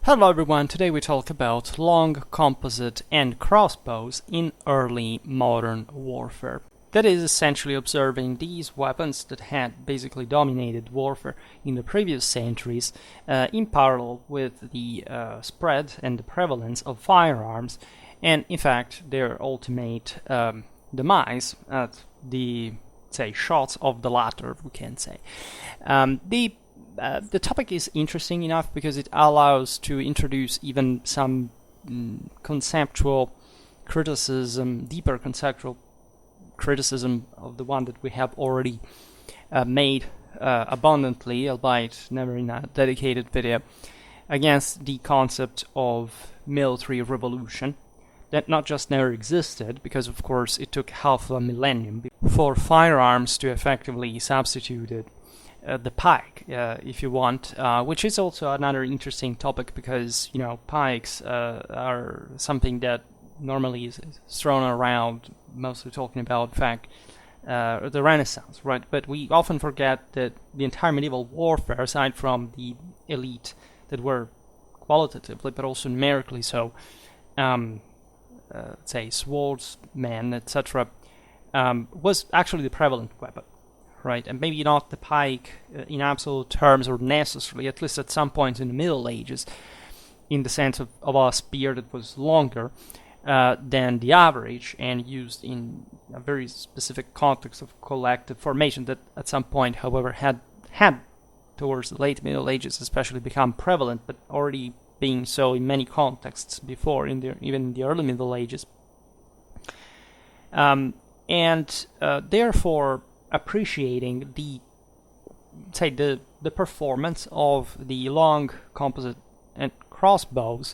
Hello everyone, today we talk about long composite and crossbows in early modern warfare. That is essentially observing these weapons that had basically dominated warfare in the previous centuries in parallel with the spread and the prevalence of firearms and in fact their ultimate demise at the, say, shots of the latter, we can say. The topic is interesting enough because it allows to introduce even some conceptual criticism, deeper conceptual criticism of the one that we have already made abundantly, albeit never in a dedicated video, against the concept of military revolution that not just never existed, because of course it took half a millennium for firearms to effectively substitute it. The pike, if you want, which is also another interesting topic because, you know, pikes are something that normally is thrown around, mostly talking about, in fact, the Renaissance, right? But we often forget that the entire medieval warfare, aside from the elite that were qualitatively but also numerically so, say, swordsmen, etc., was actually the prevalent weapon. Right, and maybe not the pike in absolute terms or necessarily, at least at some point in the Middle Ages, in the sense of a spear that was longer than the average and used in a very specific context of collective formation that at some point, however, had towards the late Middle Ages especially become prevalent, but already being so in many contexts before, even in the early Middle Ages. Therefore, appreciating the performance of the long composite and crossbows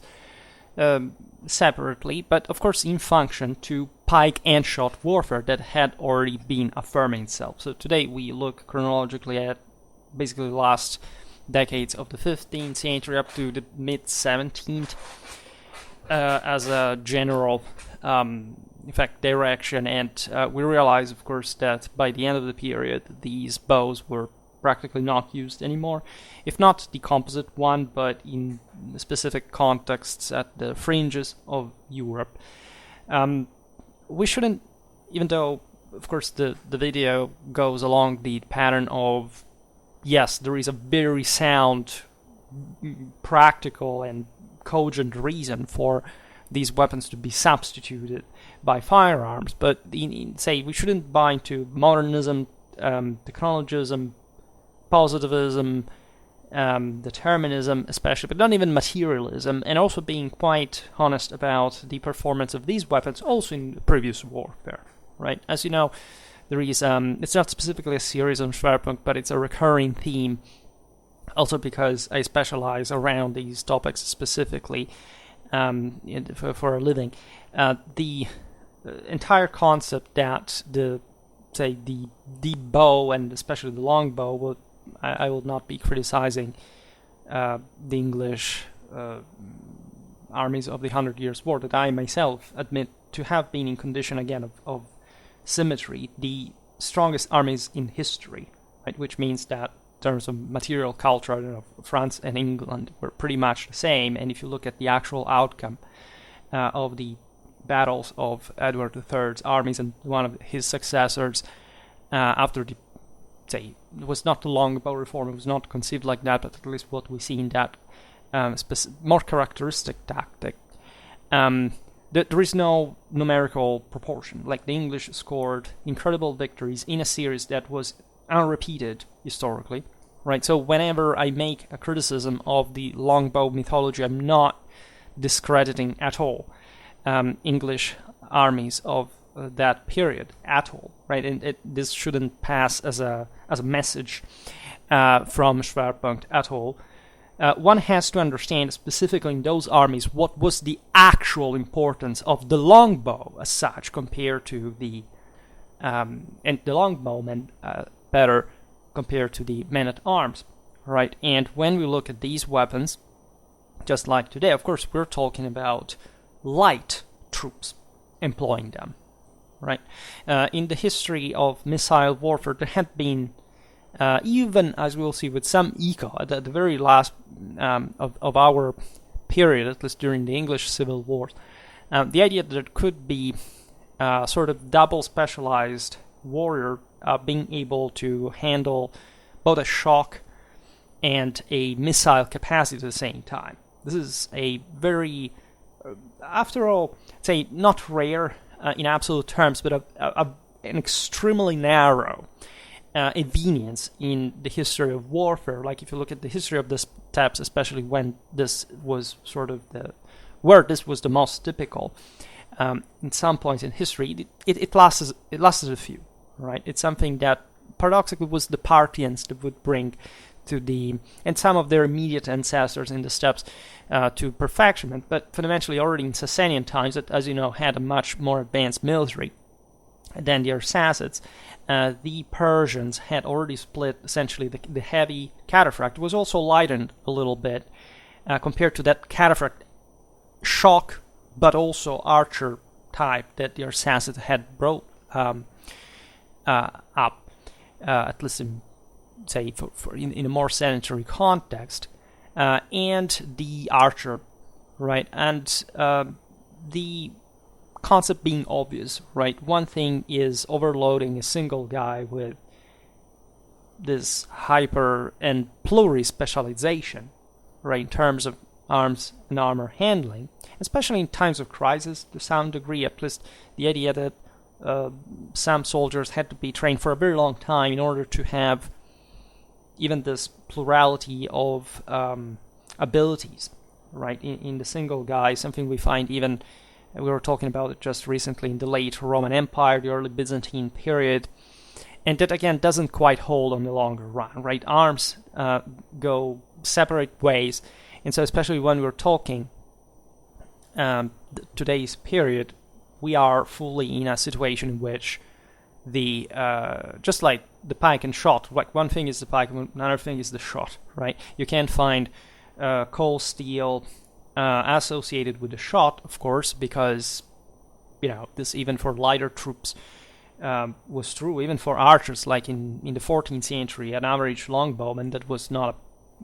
separately, but of course in function to pike and shot warfare that had already been affirming itself. So today we look chronologically at basically the last decades of the 15th century up to the mid-17th as a general in fact, direction, and we realize, of course, that by the end of the period, these bows were practically not used anymore, if not the composite one, but in specific contexts at the fringes of Europe. We shouldn't, even though, of course, the video goes along the pattern of, yes, there is a very sound, practical, and cogent reason for these weapons to be substituted by firearms, but say we shouldn't buy into modernism, technologism, positivism, determinism especially, but not even materialism, and also being quite honest about the performance of these weapons also in the previous warfare, right? As you know, there is, it's not specifically a series on Schwerpunkt, but it's a recurring theme, also because I specialize around these topics specifically for a living. The entire concept that the bow and especially the long bow, I will not be criticizing the English armies of the 100 Years' War that I myself admit to have been in condition again of symmetry, the strongest armies in history, right? Which means that in terms of material culture, I don't know, France and England were pretty much the same, and if you look at the actual outcome of the battles of Edward III's armies and one of his successors after the, say, it was not the longbow reform, it was not conceived like that, but at least what we see in that more characteristic tactic, there is no numerical proportion. Like, the English scored incredible victories in a series that was unrepeated historically, right? So whenever I make a criticism of the longbow mythology, I'm not discrediting at all English armies of that period at all, right? And this shouldn't pass as a message from Schwerpunkt at all. One has to understand specifically in those armies what was the actual importance of the longbow as such compared to the and the longbowmen better compared to the men-at-arms, right? And when we look at these weapons, just like today, of course, we're talking about light troops employing them, right? In the history of missile warfare, there had been, even as we'll see with some eco, at the very last of our period, at least during the English Civil War, the idea that there could be sort of double specialized warrior being able to handle both a shock and a missile capacity at the same time. This is a very, after all, say not rare in absolute terms, but an extremely narrow convenience in the history of warfare. Like if you look at the history of the steppes, especially when this was sort of where this was the most typical, in some points in history, it lasted a few, right? It's something that paradoxically was the Parthians that would bring to and some of their immediate ancestors in the steppes to perfection, but fundamentally already in Sasanian times, that, as you know, had a much more advanced military than the Arsacids. The Persians had already split essentially the heavy cataphract. It was also lightened a little bit compared to that cataphract shock, but also archer type that the Arsacids had brought up, at least in, say, in a more sedentary context, and the archer, right? And the concept being obvious, right? One thing is overloading a single guy with this hyper and pluri-specialization, right, in terms of arms and armor handling, especially in times of crisis, to some degree, at least the idea that some soldiers had to be trained for a very long time in order to have even this plurality of abilities, right, in the single guy, something we find even, we were talking about it just recently, in the late Roman Empire, the early Byzantine period, and that again doesn't quite hold on the longer run, right? Arms go separate ways, and so especially when we're talking today's period, we are fully in a situation in which the just like the pike and shot, like one thing is the pike, another thing is the shot, right? You can't find cold steel associated with the shot, of course, because, you know, this even for lighter troops was true, even for archers, like in the 14th century, an average longbowman that was not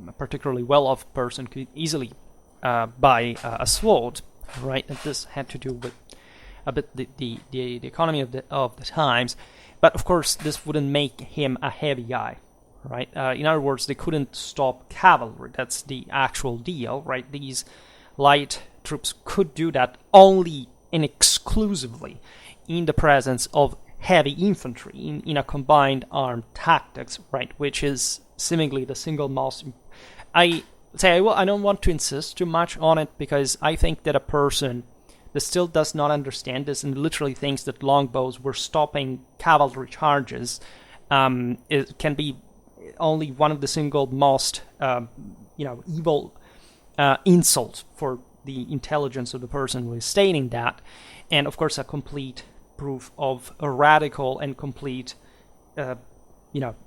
a particularly well-off person could easily buy a sword, right? And this had to do with a bit the economy of the times, but of course this wouldn't make him a heavy guy, right? In other words, they couldn't stop cavalry. That's the actual deal, right? These light troops could do that only and exclusively in the presence of heavy infantry in a combined armed tactics, right? Which is seemingly the single most. I don't want to insist too much on it, because I think that a person that still does not understand this and literally thinks that longbows were stopping cavalry charges it can be only one of the single most evil insult for the intelligence of the person who is stating that, and of course a complete proof of a radical and complete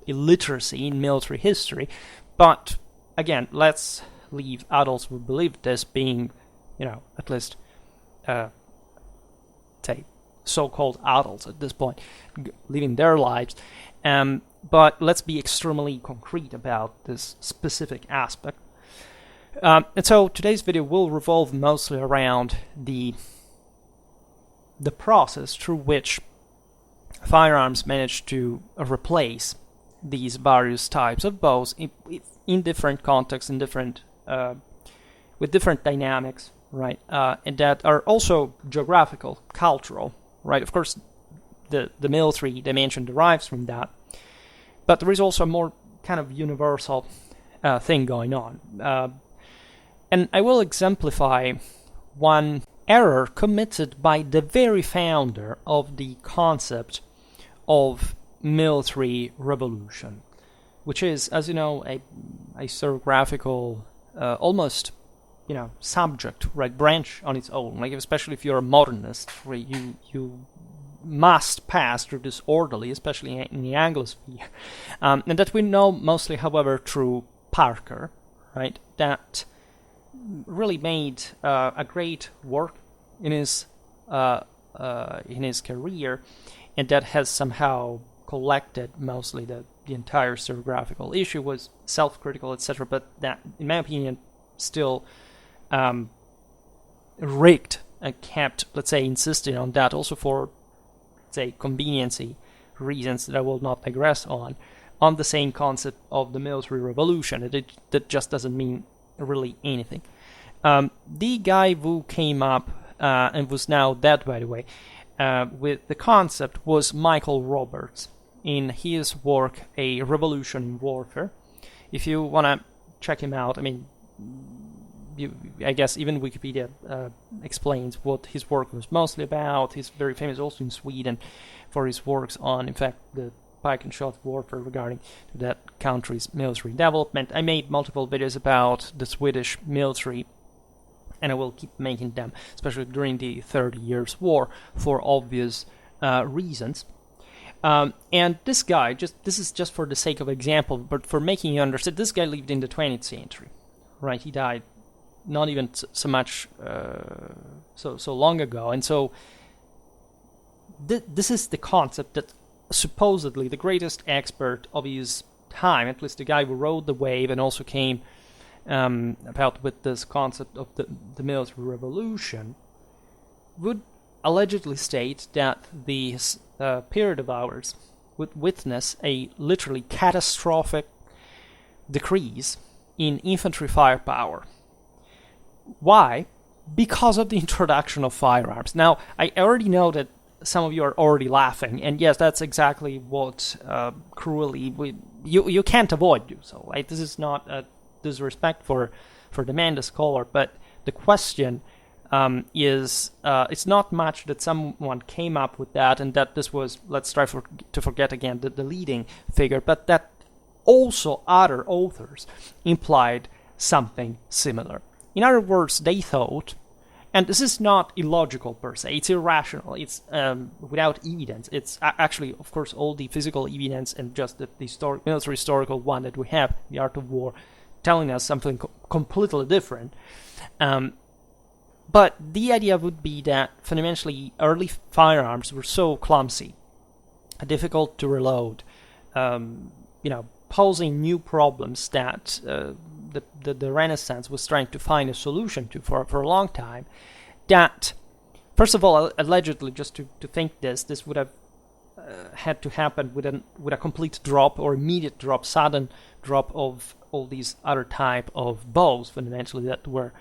illiteracy in military history. But again, let's leave adults who believe this being, at least say so-called adults at this point, living their lives. But let's be extremely concrete about this specific aspect. And so today's video will revolve mostly around the process through which firearms managed to replace these various types of bows in different contexts, in different with different dynamics, right? And that are also geographical, cultural, right? Of course, the military dimension derives from that, but there is also a more kind of universal thing going on. And I will exemplify one error committed by the very founder of the concept of military revolution, which is, as you know, a historiographical, almost, subject, right, branch on its own. Like, especially if you're a modernist, where you must pass through this orderly, especially in the Anglosphere, and that we know mostly, however, through Parker, right, that really made a great work in his career, and that has somehow collected mostly the entire historiographical issue, was self-critical, etc., but that, in my opinion, still rigged and kept, let's say, insisting on that also for, say, conveniency reasons that I will not digress on the same concept of the military revolution. That just doesn't mean really anything. The guy who came up, and was now dead, by the way, with the concept was Michael Roberts in his work, A Revolution in Warfare. If you want to check him out, I mean, I guess even Wikipedia explains what his work was mostly about. He's very famous also in Sweden for his works on, in fact, the pike and shot warfare regarding that country's military development. I made multiple videos about the Swedish military, and I will keep making them, especially during the 30 Years' War, for obvious reasons. And this guy, this is just for the sake of example, but for making you understand, this guy lived in the 20th century, right? He died not even so much so long ago, and so this is the concept that supposedly the greatest expert of his time, at least the guy who rode the wave and also came about with this concept of the military revolution, would allegedly state that this period of ours would witness a literally catastrophic decrease in infantry firepower. Why? Because of the introduction of firearms. Now, I already know that some of you are already laughing, and yes, that's exactly what cruelly you can't avoid do so. Right? This is not a disrespect for the man, the scholar, but the question is it's not much that someone came up with that, and that this was, let's try to forget again the leading figure, but that also other authors implied something similar. In other words, they thought, and this is not illogical per se, it's irrational, it's without evidence. It's actually, of course, all the physical evidence and just the military historical one that we have, the art of war, telling us something completely different. But the idea would be that fundamentally early firearms were so clumsy, difficult to reload, posing new problems that the Renaissance was trying to find a solution to for a long time, that, first of all, allegedly, just to think this would have had to happen with a complete drop or immediate drop, sudden drop of all these other type of bows, fundamentally, that were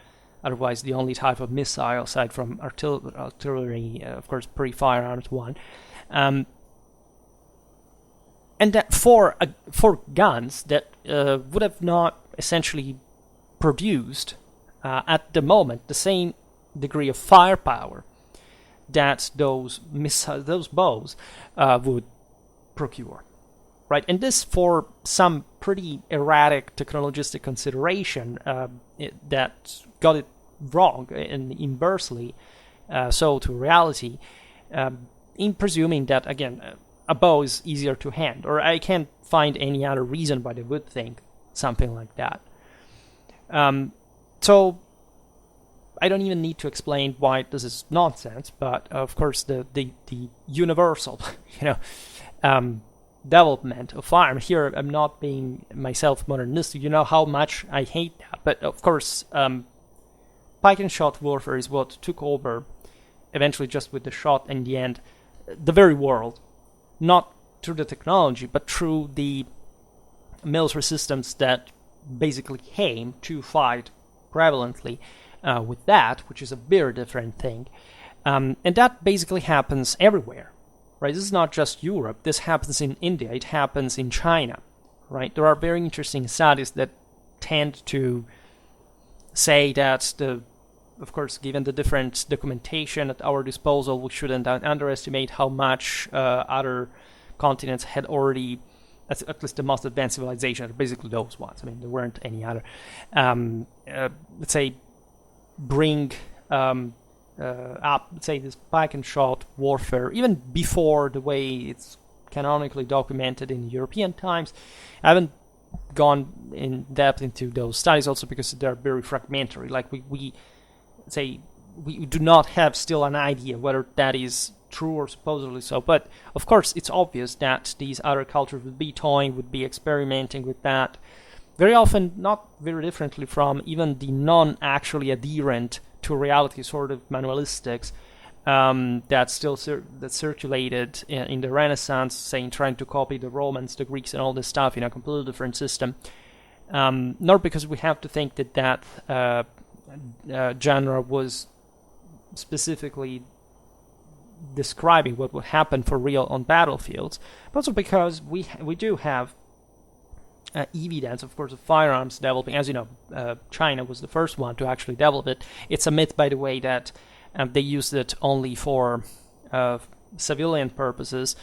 otherwise the only type of missile, aside from artillery, of course, pre-firearms one. And that for guns that would have not essentially produced at the moment the same degree of firepower that those bows would procure, right? And this, for some pretty erratic technologistic consideration that got it wrong and inversely so to reality, in presuming that, again, a bow is easier to hand, or I can't find any other reason why they would think something like that. So I don't even need to explain why this is nonsense, but of course the universal, development of firearm. Here I'm not being myself modernistic. You know how much I hate that, but of course, pike and shot warfare is what took over, eventually, just with the shot in the end, the very world. Not through the technology, but through the military systems that basically came to fight prevalently with that, which is a very different thing. And that basically happens everywhere, right? This is not just Europe. This happens in India. It happens in China, right? There are very interesting studies that tend to say that of course, given the different documentation at our disposal, we shouldn't underestimate how much other continents had already, at least the most advanced civilizations, basically those ones. I mean, there weren't any other. Let's say, bring up, let's say, this pike and shot warfare, even before the way it's canonically documented in European times. I haven't gone in depth into those studies, also because they're very fragmentary. Like we do not have still an idea whether that is true or supposedly so, but of course it's obvious that these other cultures would be toying, would be experimenting with that, very often not very differently from even the non-actually adherent to reality sort of manualistics that still that circulated in the Renaissance, saying trying to copy the Romans, the Greeks, and all this stuff in a completely different system. Not because we have to think that genre was specifically describing what would happen for real on battlefields, but also because we do have evidence, of course, of firearms developing. As you know, China was the first one to actually develop it. It's a myth, by the way, that they used it only for civilian purposes.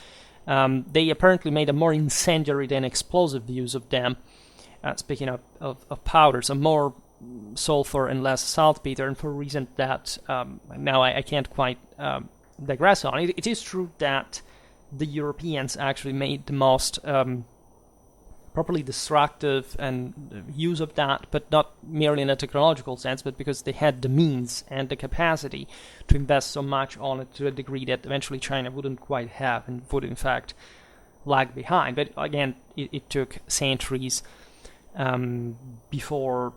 They apparently made a more incendiary than explosive use of them. Speaking of powders, a more sulfur and less saltpeter, and for a reason that now I can't quite digress on. It is true that the Europeans actually made the most properly destructive and use of that, but not merely in a technological sense, but because they had the means and the capacity to invest so much on it to a degree that eventually China wouldn't quite have and would in fact lag behind. But again, it took centuries before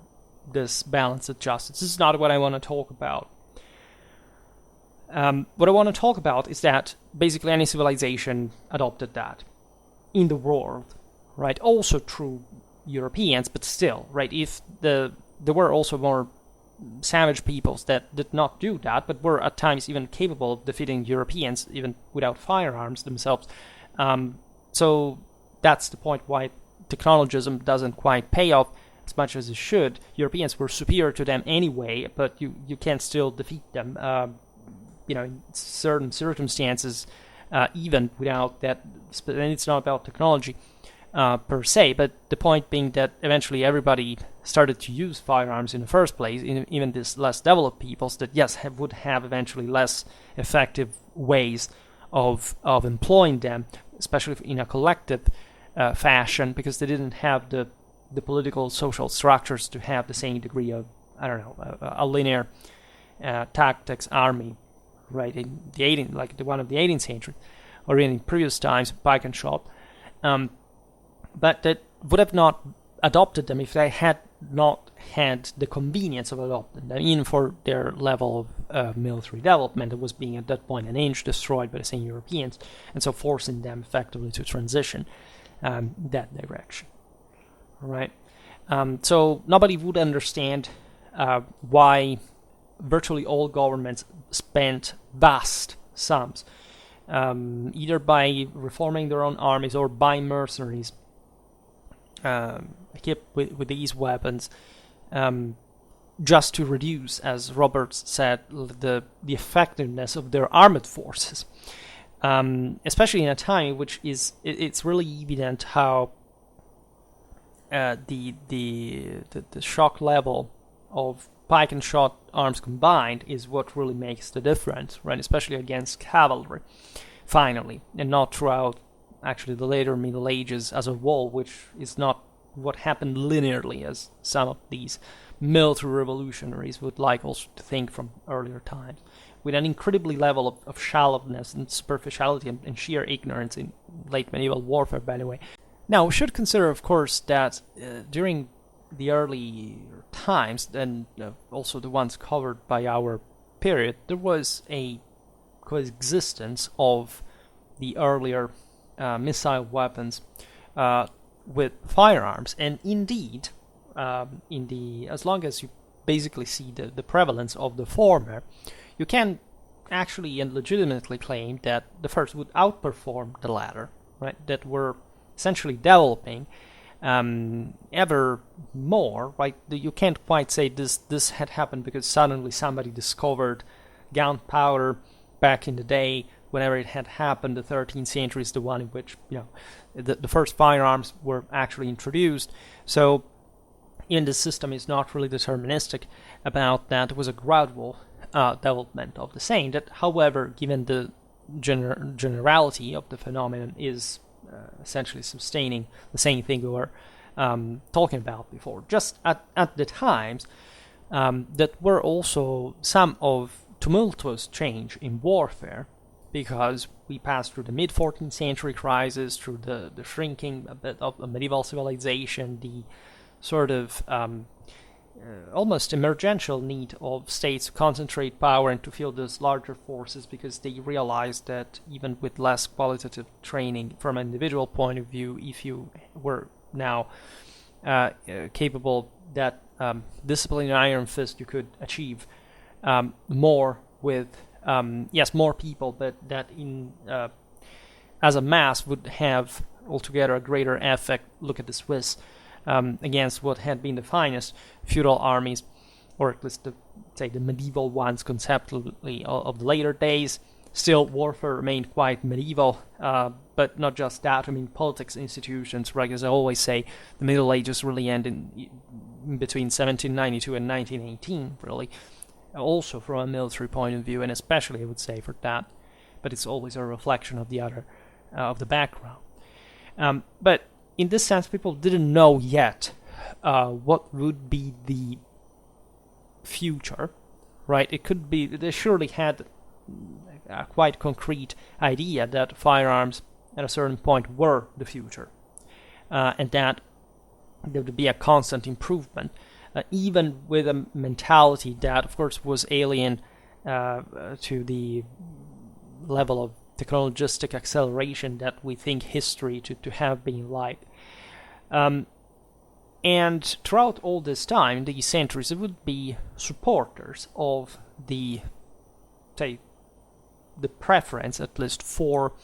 this balance adjusted. This is not what I want to talk about. What I want to talk about is that basically any civilization adopted that in the world, right? Also true Europeans, but still, right? If there were also more savage peoples that did not do that, but were at times even capable of defeating Europeans even without firearms themselves. So that's the point why technologism doesn't quite pay off as much as it should. Europeans were superior to them anyway, but you can still defeat them, in certain circumstances, even without that. And it's not about technology per se, but the point being that eventually everybody started to use firearms in the first place, even these less developed peoples that, yes, would have eventually less effective ways of employing them, especially in a collective fashion, because they didn't have the political social structures to have the same degree of, a linear tactics army, right, in the 18th, like the one of the 18th century, or in previous times, pike and shot. But that would have not adopted them if they had not had the convenience of adopting them, even for their level of military development that was being at that point an inch destroyed by the same Europeans, and so forcing them effectively to transition that direction. Right? So nobody would understand why virtually all governments spent vast sums, either by reforming their own armies or by mercenaries equipped with these weapons, just to reduce, as Roberts said, the effectiveness of their armed forces. Especially in a time in which it's really evident how the shock level of pike and shot arms combined is what really makes the difference, right? Especially against cavalry, finally, and not throughout actually the later Middle Ages as a whole, which is not what happened linearly, as some of these military revolutionaries would like also to think from earlier times, with an incredibly level of shallowness and superficiality and sheer ignorance in late medieval warfare, by the way. Now, we should consider, of course, that during the early times, and also the ones covered by our period, there was a coexistence of the earlier missile weapons with firearms, and indeed, as long as you basically see the prevalence of the former, you can actually and legitimately claim that the first would outperform the latter, right? That we're essentially developing ever more, right? You can't quite say this had happened because suddenly somebody discovered gunpowder back in the day. Whenever it had happened, the 13th century is the one in which the first firearms were actually introduced. So, in the system is not really deterministic about that. It was a gradual development of the same. That, however, given the generality of the phenomenon, is essentially sustaining the same thing we were talking about before. Just at the times that were also some of tumultuous change in warfare, because we passed through the mid-14th century crisis, through the shrinking a bit of medieval civilization, the sort of almost emergential need of states to concentrate power and to field those larger forces, because they realized that even with less qualitative training from an individual point of view, if you were now capable that discipline and iron fist, you could achieve more with more people, but that in as a mass would have altogether a greater effect. Look at the Swiss against what had been the finest feudal armies, or at least the medieval ones conceptually of the later days. Still, warfare remained quite medieval, but not just that. I mean, politics institutions, right? As I always say, the Middle Ages really ended in between 1792 and 1918, really. Also from a military point of view, and especially, I would say, for that. But it's always a reflection of the other, of the background. But in this sense, people didn't know yet what would be the future, right? It could be, they surely had a quite concrete idea that firearms at a certain point were the future, and that there would be a constant improvement, even with a mentality that, of course, was alien to the level of technologistic acceleration that we think history to have been like. And throughout all this time, these centuries, it would be supporters of the, say, the preference, at least, for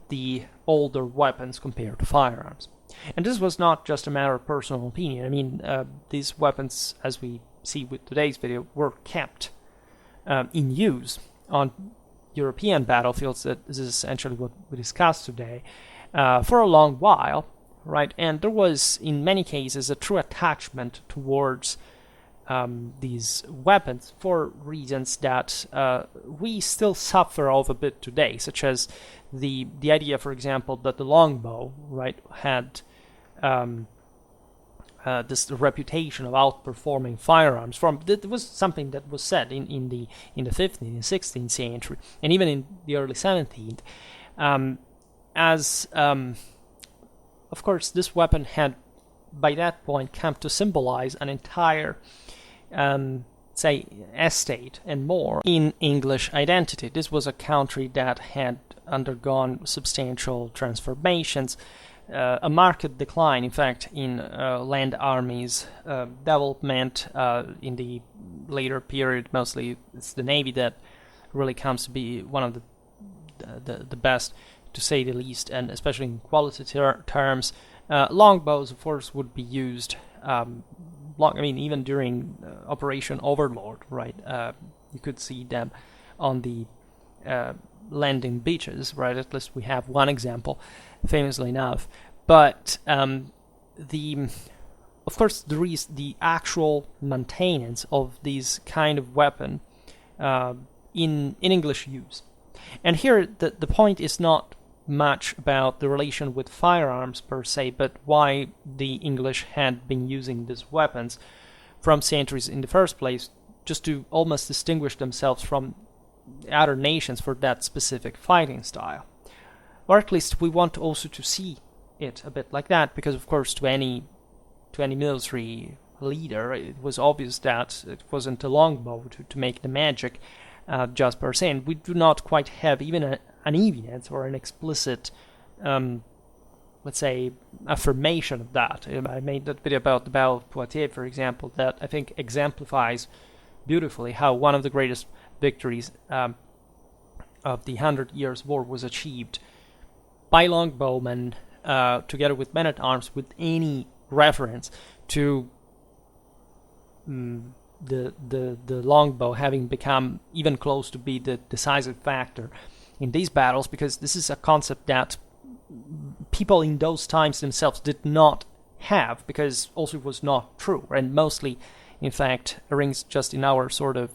the older weapons compared to firearms. And this was not just a matter of personal opinion. I mean, these weapons, as we see with today's video, were kept in use on European battlefields. That is essentially what we discussed today, for a long while, right? And there was, in many cases, a true attachment towards these weapons for reasons that we still suffer of a bit today, such as the idea, for example, that the longbow, right, had this reputation of outperforming firearms. That was something that was said in the 15th and 16th century, and even in the early 17th, of course, this weapon had by that point come to symbolize an entire say, estate and more in English identity. This was a country that had undergone substantial transformations, a marked decline, in fact, in land armies development in the later period. Mostly it's the Navy that really comes to be one of the best, to say the least, and especially in quality terms. Longbows, of course, would be used even during Operation Overlord, right? You could see them on the landing beaches, right? At least we have one example, famously enough. But of course, there is the actual maintenance of this kind of weapon in English use. And here, the point is not much about the relation with firearms per se, but why the English had been using these weapons from centuries in the first place, just to almost distinguish themselves from other nations for that specific fighting style. Or at least we want also to see it a bit like that, because of course to any military leader it was obvious that it wasn't a longbow to make the magic just per se, and we do not quite have even an evidence or an explicit, let's say, affirmation of that. I made that video about the Battle of Poitiers, for example, that I think exemplifies beautifully how one of the greatest victories of the 100 Years' War was achieved by longbowmen together with men-at-arms, with any reference to the longbow having become even close to be the decisive factor in these battles, because this is a concept that people in those times themselves did not have, because also it was not true, and mostly, in fact, rings just in our sort of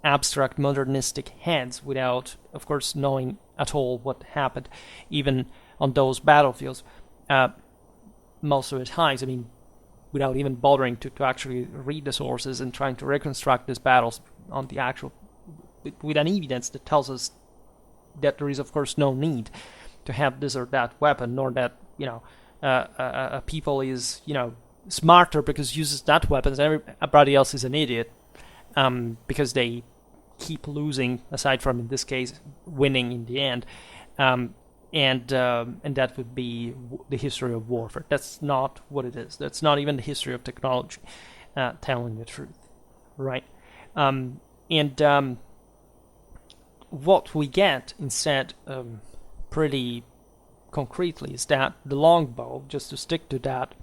abstract modernistic heads, without, of course, knowing at all what happened, even on those battlefields. Most of the times, I mean, without even bothering to actually read the sources and trying to reconstruct these battles on the actual, with an evidence that tells us that there is, of course, no need to have this or that weapon, nor that, a people is, smarter because uses that weapons, everybody else is an idiot, because they keep losing, aside from, in this case, winning in the end. And that would be the history of warfare. That's not what it is. That's not even the history of technology, telling the truth, right? What we get instead, pretty concretely, is that the longbow, just to stick to that,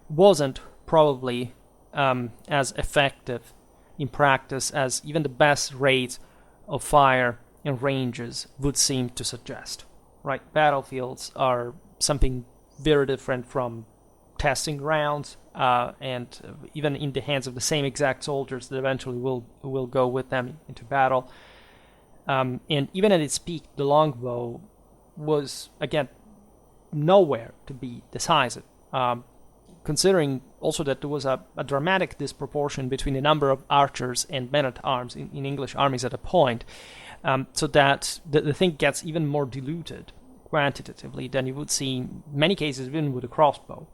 wasn't probably as effective in practice as even the best rates of fire and ranges would seem to suggest. Right, battlefields are something very different from testing grounds, and even in the hands of the same exact soldiers that eventually will go with them into battle. And even at its peak, the longbow was, again, nowhere to be decisive, considering also that there was a dramatic disproportion between the number of archers and men-at-arms in English armies at a point, so that the thing gets even more diluted quantitatively than you would see in many cases even with a crossbow.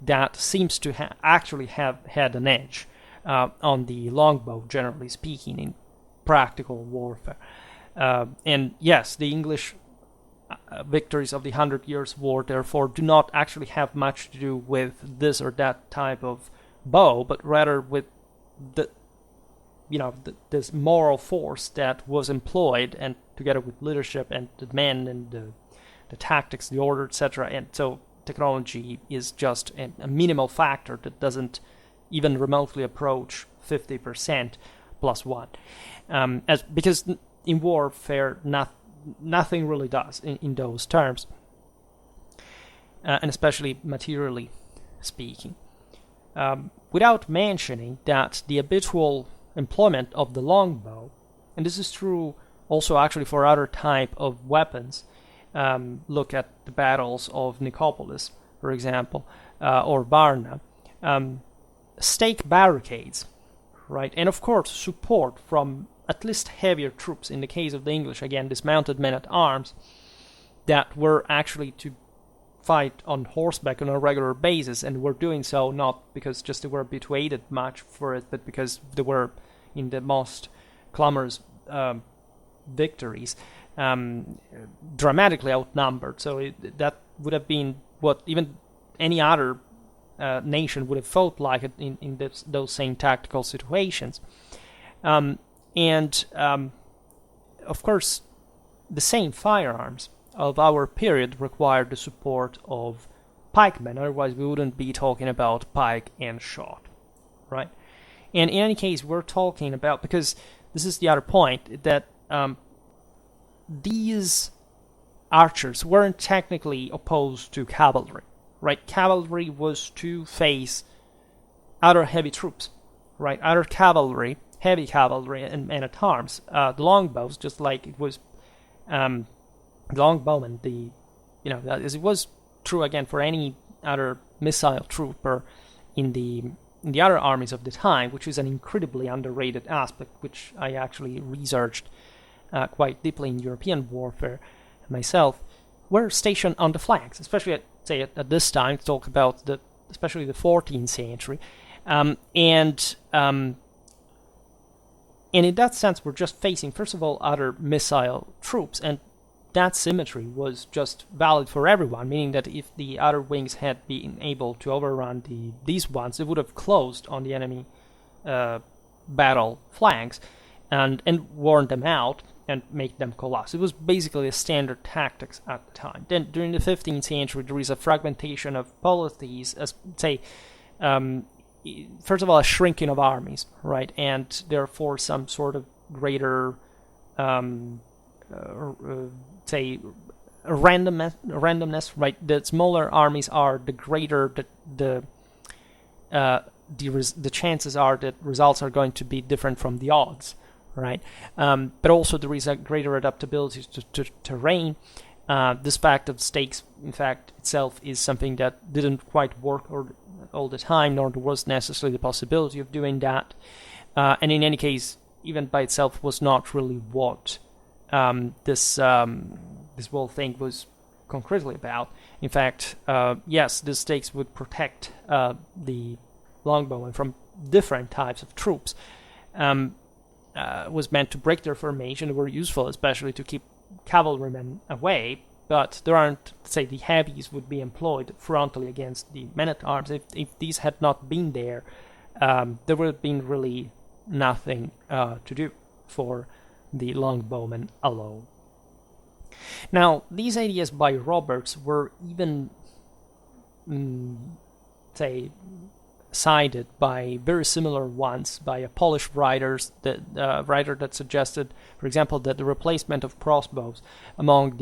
That seems to actually have had an edge on the longbow, generally speaking, in practical warfare. And yes, the English victories of the 100 Years' War, therefore, do not actually have much to do with this or that type of bow, but rather with this moral force that was employed, and together with leadership and the men and the tactics, the order, etc. And so technology is just a minimal factor that doesn't even remotely approach 50% plus one. Because in warfare, nothing really does in those terms, and especially materially speaking. Without mentioning that the habitual employment of the longbow, and this is true also actually for other type of weapons. Look at the battles of Nicopolis, for example, or Varna. Stake barricades, right? And of course support from at least heavier troops, in the case of the English, again, dismounted men-at-arms, that were actually to fight on horseback on a regular basis, and were doing so not because just they were habituated much for it, but because they were in the most clamorous victories, dramatically outnumbered. So that would have been what even any other nation would have fought like it in those same tactical situations. Of course, the same firearms of our period required the support of pikemen, otherwise we wouldn't be talking about pike and shot, right? And in any case, we're talking about, because this is the other point, that these archers weren't technically opposed to cavalry, right? Cavalry was to face other heavy troops, right? Other cavalry, heavy cavalry, and men-at-arms. The longbows, just like it was longbowmen, as it was true again for any other missile trooper in the other armies of the time, which is an incredibly underrated aspect, which I actually researched quite deeply in European warfare myself, were stationed on the flanks, especially at this time, to talk about especially the 14th century, and in that sense, we're just facing, first of all, other missile troops, and that symmetry was just valid for everyone, meaning that if the other wings had been able to overrun these ones, they would have closed on the enemy battle flanks and worn them out and make them collapse. It was basically a standard tactics at the time. Then during the 15th century, there is a fragmentation of polities, first of all, a shrinking of armies, right, and therefore some sort of greater randomness, right? The smaller armies are, the greater the chances are that results are going to be different from the odds, right? But also there is a greater adaptability to terrain. This fact of stakes, in fact, itself is something that didn't quite work all the time, nor there was necessarily the possibility of doing that. And in any case, even by itself was not really what this whole thing was concretely about. In fact, yes, the stakes would protect the longbowmen from different types of troops. Was meant to break their formation. They were useful, especially to keep cavalrymen away. But there aren't, say, the heavies would be employed frontally against the men-at-arms. If these had not been there, there would have been really nothing to do for the longbowmen alone. Now, these ideas by Roberts were even, say, cited by very similar ones by a Polish writer that suggested, for example, that the replacement of crossbows among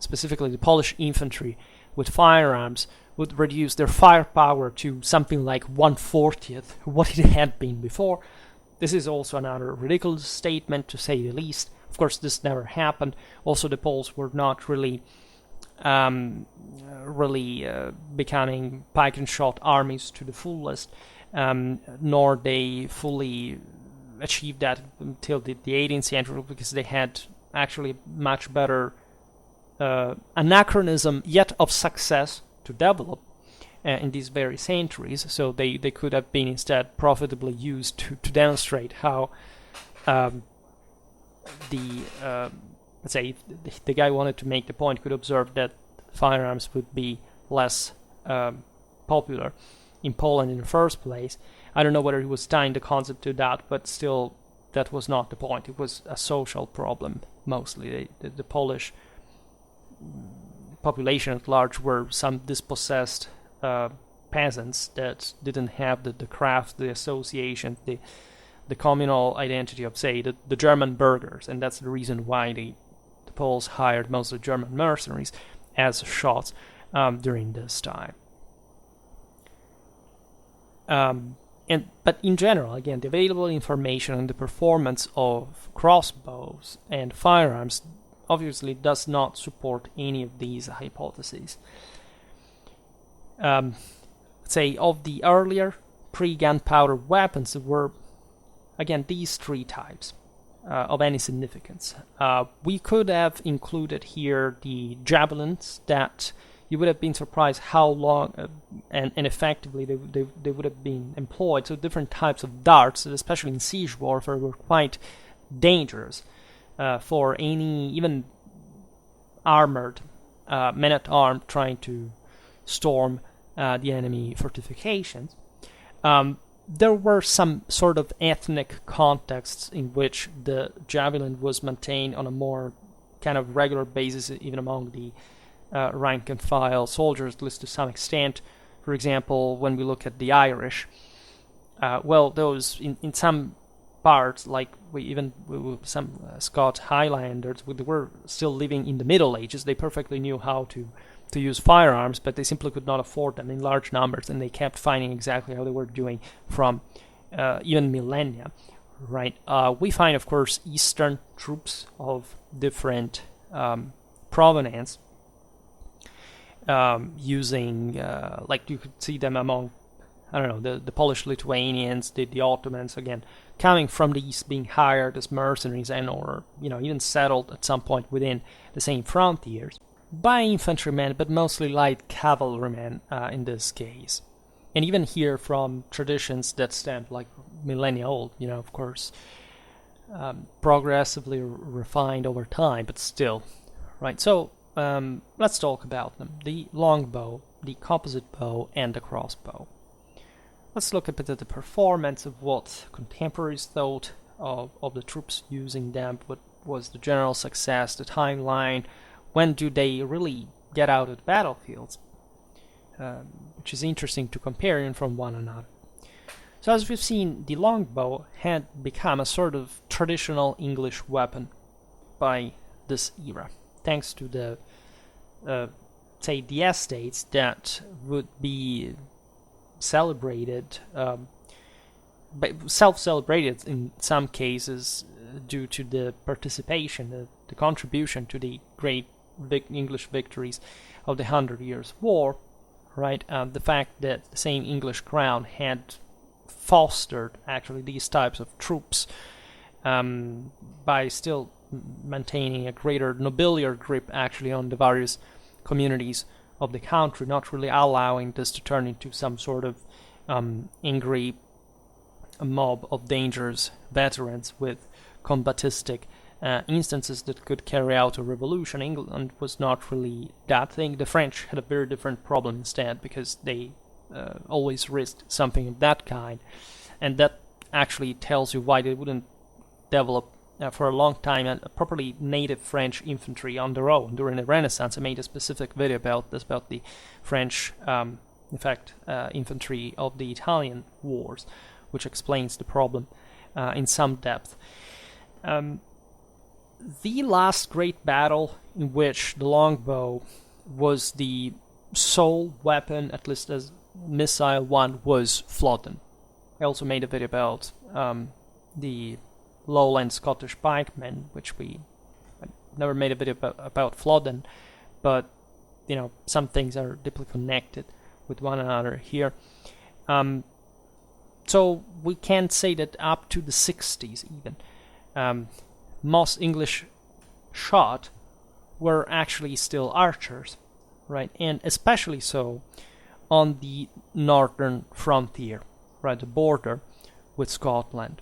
specifically the Polish infantry with firearms would reduce their firepower to something like 1/40th what it had been before. This is also another ridiculous statement, to say the least. Of course, this never happened. Also, the Poles were not really becoming pike and shot armies to the fullest, nor they fully achieved that until the 18th century, because they had actually much better anachronism, yet of success, to develop in these very centuries. So they could have been instead profitably used to demonstrate how let's say the guy wanted to make the point could observe that firearms would be less popular in Poland in the first place. I don't know whether he was tying the concept to that, but still, that was not the point. It was a social problem, mostly. The Polish population at large were some dispossessed peasants that didn't have the craft, the association, the communal identity of, say, the German burghers, and that's the reason why the Poles hired mostly German mercenaries as shots during this time. But in general, again, the available information on the performance of crossbows and firearms obviously does not support any of these hypotheses. Say, of the earlier pre-gunpowder weapons, there were, again, these three types of any significance. We could have included here the javelins that you would have been surprised how long and effectively they would have been employed. So different types of darts, especially in siege warfare, were quite dangerous for any even armored men-at-arms trying to storm the enemy fortifications. There were some sort of ethnic contexts in which the javelin was maintained on a more kind of regular basis, even among the rank and file soldiers, at least to some extent. For example, when we look at the Irish, those in some parts, like some Scots Highlanders, they were still living in the Middle Ages. They perfectly knew how to use firearms, but they simply could not afford them in large numbers, and they kept finding exactly how they were doing from even millennia, right? We find, of course, Eastern troops of different provenance using, like you could see them among, I don't know, the Polish-Lithuanians, the Ottomans, again, coming from the East, being hired as mercenaries and or, even settled at some point within the same frontiers by infantrymen, but mostly light cavalrymen in this case. And even here from traditions that stand like millennia old, of course, progressively refined over time, but still, right? So let's talk about them. The longbow, the composite bow, and the crossbow. Let's look a bit at the performance of what contemporaries thought of the troops using them, what was the general success, the timeline, when do they really get out of the battlefields, which is interesting to compare from one another. So as we've seen, the longbow had become a sort of traditional English weapon by this era, thanks to the estates that would be celebrated, self-celebrated in some cases due to the participation, the contribution to the great English victories of the 100 Years' War, right? The fact that the same English crown had fostered actually these types of troops by still maintaining a greater nobiliar grip actually on the various communities of the country, not really allowing this to turn into some sort of angry mob of dangerous veterans with combatistic instances that could carry out a revolution. England was not really that thing. The French had a very different problem instead, because they always risked something of that kind, and that actually tells you why they wouldn't develop for a long time a properly native French infantry on their own during the Renaissance. I made a specific video about this, about the French, infantry of the Italian wars, which explains the problem in some depth. The last great battle in which the longbow was the sole weapon, at least as missile one, was Flodden. I also made a video about the lowland Scottish pikemen, which I never made a video about Flodden, but some things are deeply connected with one another here. So we can say that up to the 60s even, most English shot were actually still archers, right? And especially so on the northern frontier, right, the border with Scotland,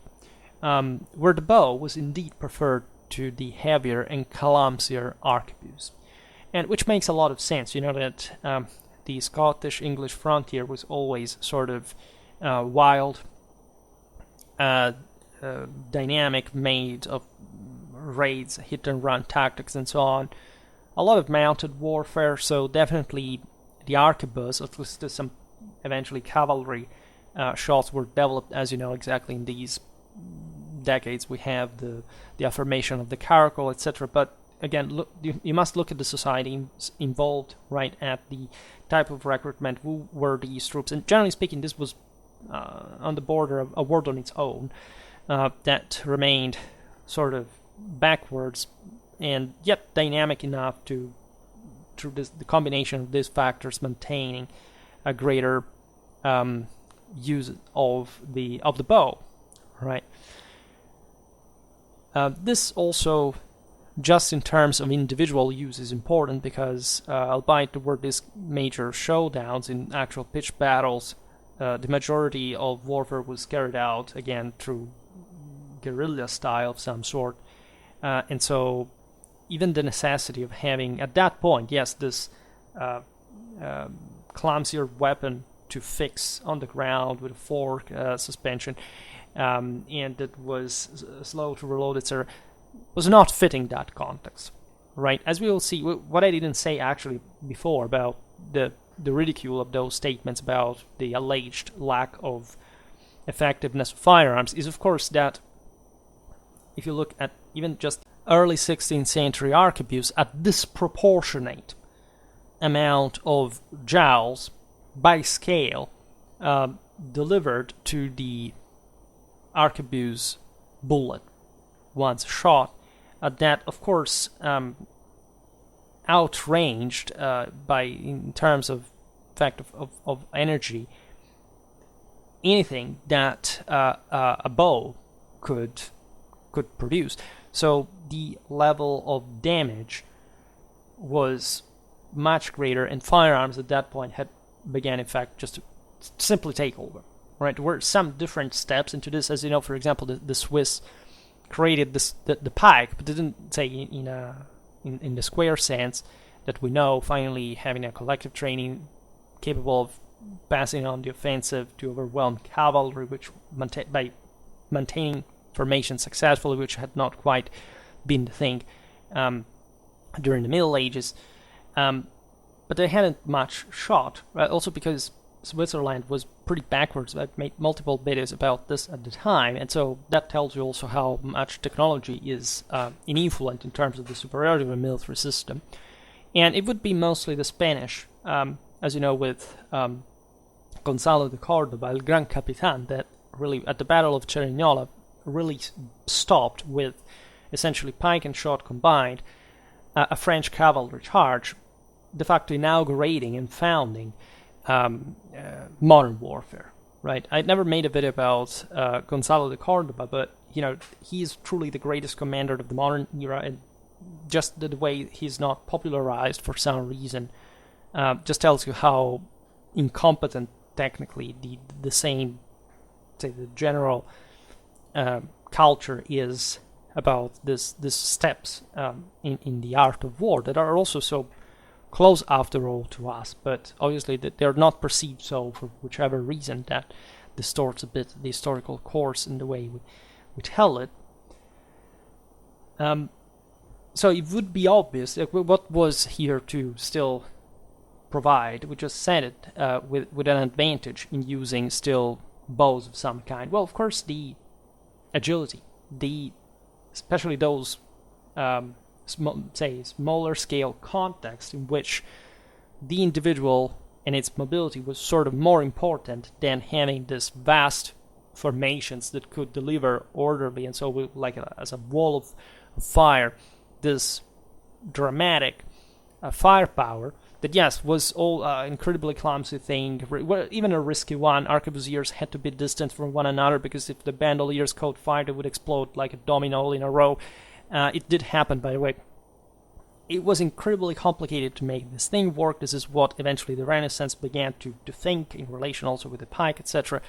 where the bow was indeed preferred to the heavier and clumsier arquebus, and which makes a lot of sense. That the Scottish-English frontier was always sort of wild, dynamic, made of raids, hit-and-run tactics, and so on. A lot of mounted warfare, so definitely the arquebus, at least some eventually cavalry shots, were developed, as you know, exactly in these decades. We have the affirmation of the caracal, etc. But again, you must look at the society involved, right, at the type of recruitment, who were these troops. And generally speaking, this was on the border of a world on its own that remained sort of backwards, and yet dynamic enough to, through the combination of these factors, maintaining a greater use of the bow, right? This also, just in terms of individual use, is important, because albeit there were these major showdowns in actual pitched battles, the majority of warfare was carried out again through guerrilla style of some sort, and so even the necessity of having, at that point, yes, this clumsier weapon to fix on the ground with a fork suspension, and that was slow to reload, etc., was not fitting that context, right? As we will see, what I didn't say actually before about the ridicule of those statements about the alleged lack of effectiveness of firearms is, of course, that if you look at even just early 16th century arquebus, a disproportionate amount of joules by scale delivered to the arquebus bullet once shot, that of course outranged by, in terms of fact of energy, anything that a bow could produce. So the level of damage was much greater, and firearms at that point had began, in fact, just to simply take over, right? There were some different steps into this. As you know, for example, the Swiss created the pike, but didn't say in the square sense that we know, finally having a collective training capable of passing on the offensive to overwhelm cavalry, which by maintaining formation successfully, which had not quite been the thing during the Middle Ages. But they hadn't much shot, right? Also because Switzerland was pretty backwards. I've made multiple videos about this at the time, and so that tells you also how much technology is influent in terms of the superiority of a military system. And it would be mostly the Spanish, as you know, with Gonzalo de Cordoba, El Gran Capitan, that really, at the Battle of Cerignola, really stopped, with essentially pike and shot combined, a French cavalry charge, de facto inaugurating and founding modern warfare, right? I never made a video about Gonzalo de Cordoba, but he is truly the greatest commander of the modern era, and just the way he's not popularized for some reason just tells you how incompetent technically the same, say, the general culture is about this steps in the art of war that are also so close after all to us, but obviously that they're not perceived so for whichever reason that distorts a bit the historical course in the way we tell it. So it would be obvious what was here to still provide. We just said it with an advantage in using still bows of some kind. Well, of course, the agility, especially those smaller scale context in which the individual and its mobility was sort of more important than having this vast formations that could deliver orderly and so like as a wall of fire, this dramatic firepower that, yes, was all incredibly clumsy thing, even a risky one. Arquebusiers had to be distant from one another because if the bandoliers caught fire, they would explode like a domino in a row. It did happen, by the way. It was incredibly complicated to make this thing work. This is what eventually the Renaissance began to think in relation also with the pike, etc.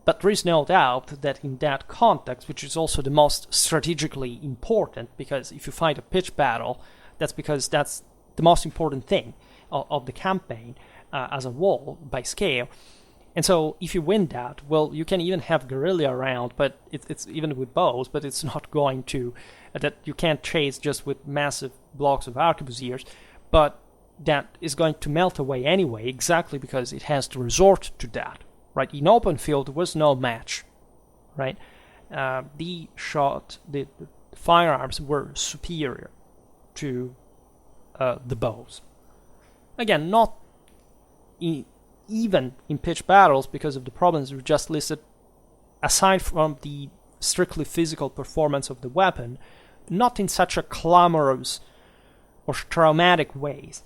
But there is no doubt that in that context, which is also the most strategically important, because if you fight a pitched battle, that's because that's the most important thing of the campaign as a whole by scale. And so if you win that, well, you can even have guerrilla around, but it's even with bows, but it's not going to, that you can't chase just with massive blocks of arquebusiers, but that is going to melt away anyway, exactly because it has to resort to that, right? In open field, there was no match, right? The firearms were superior to the bows. Again, not even in pitched battles because of the problems we just listed, aside from the strictly physical performance of the weapon, not in such a clamorous or traumatic ways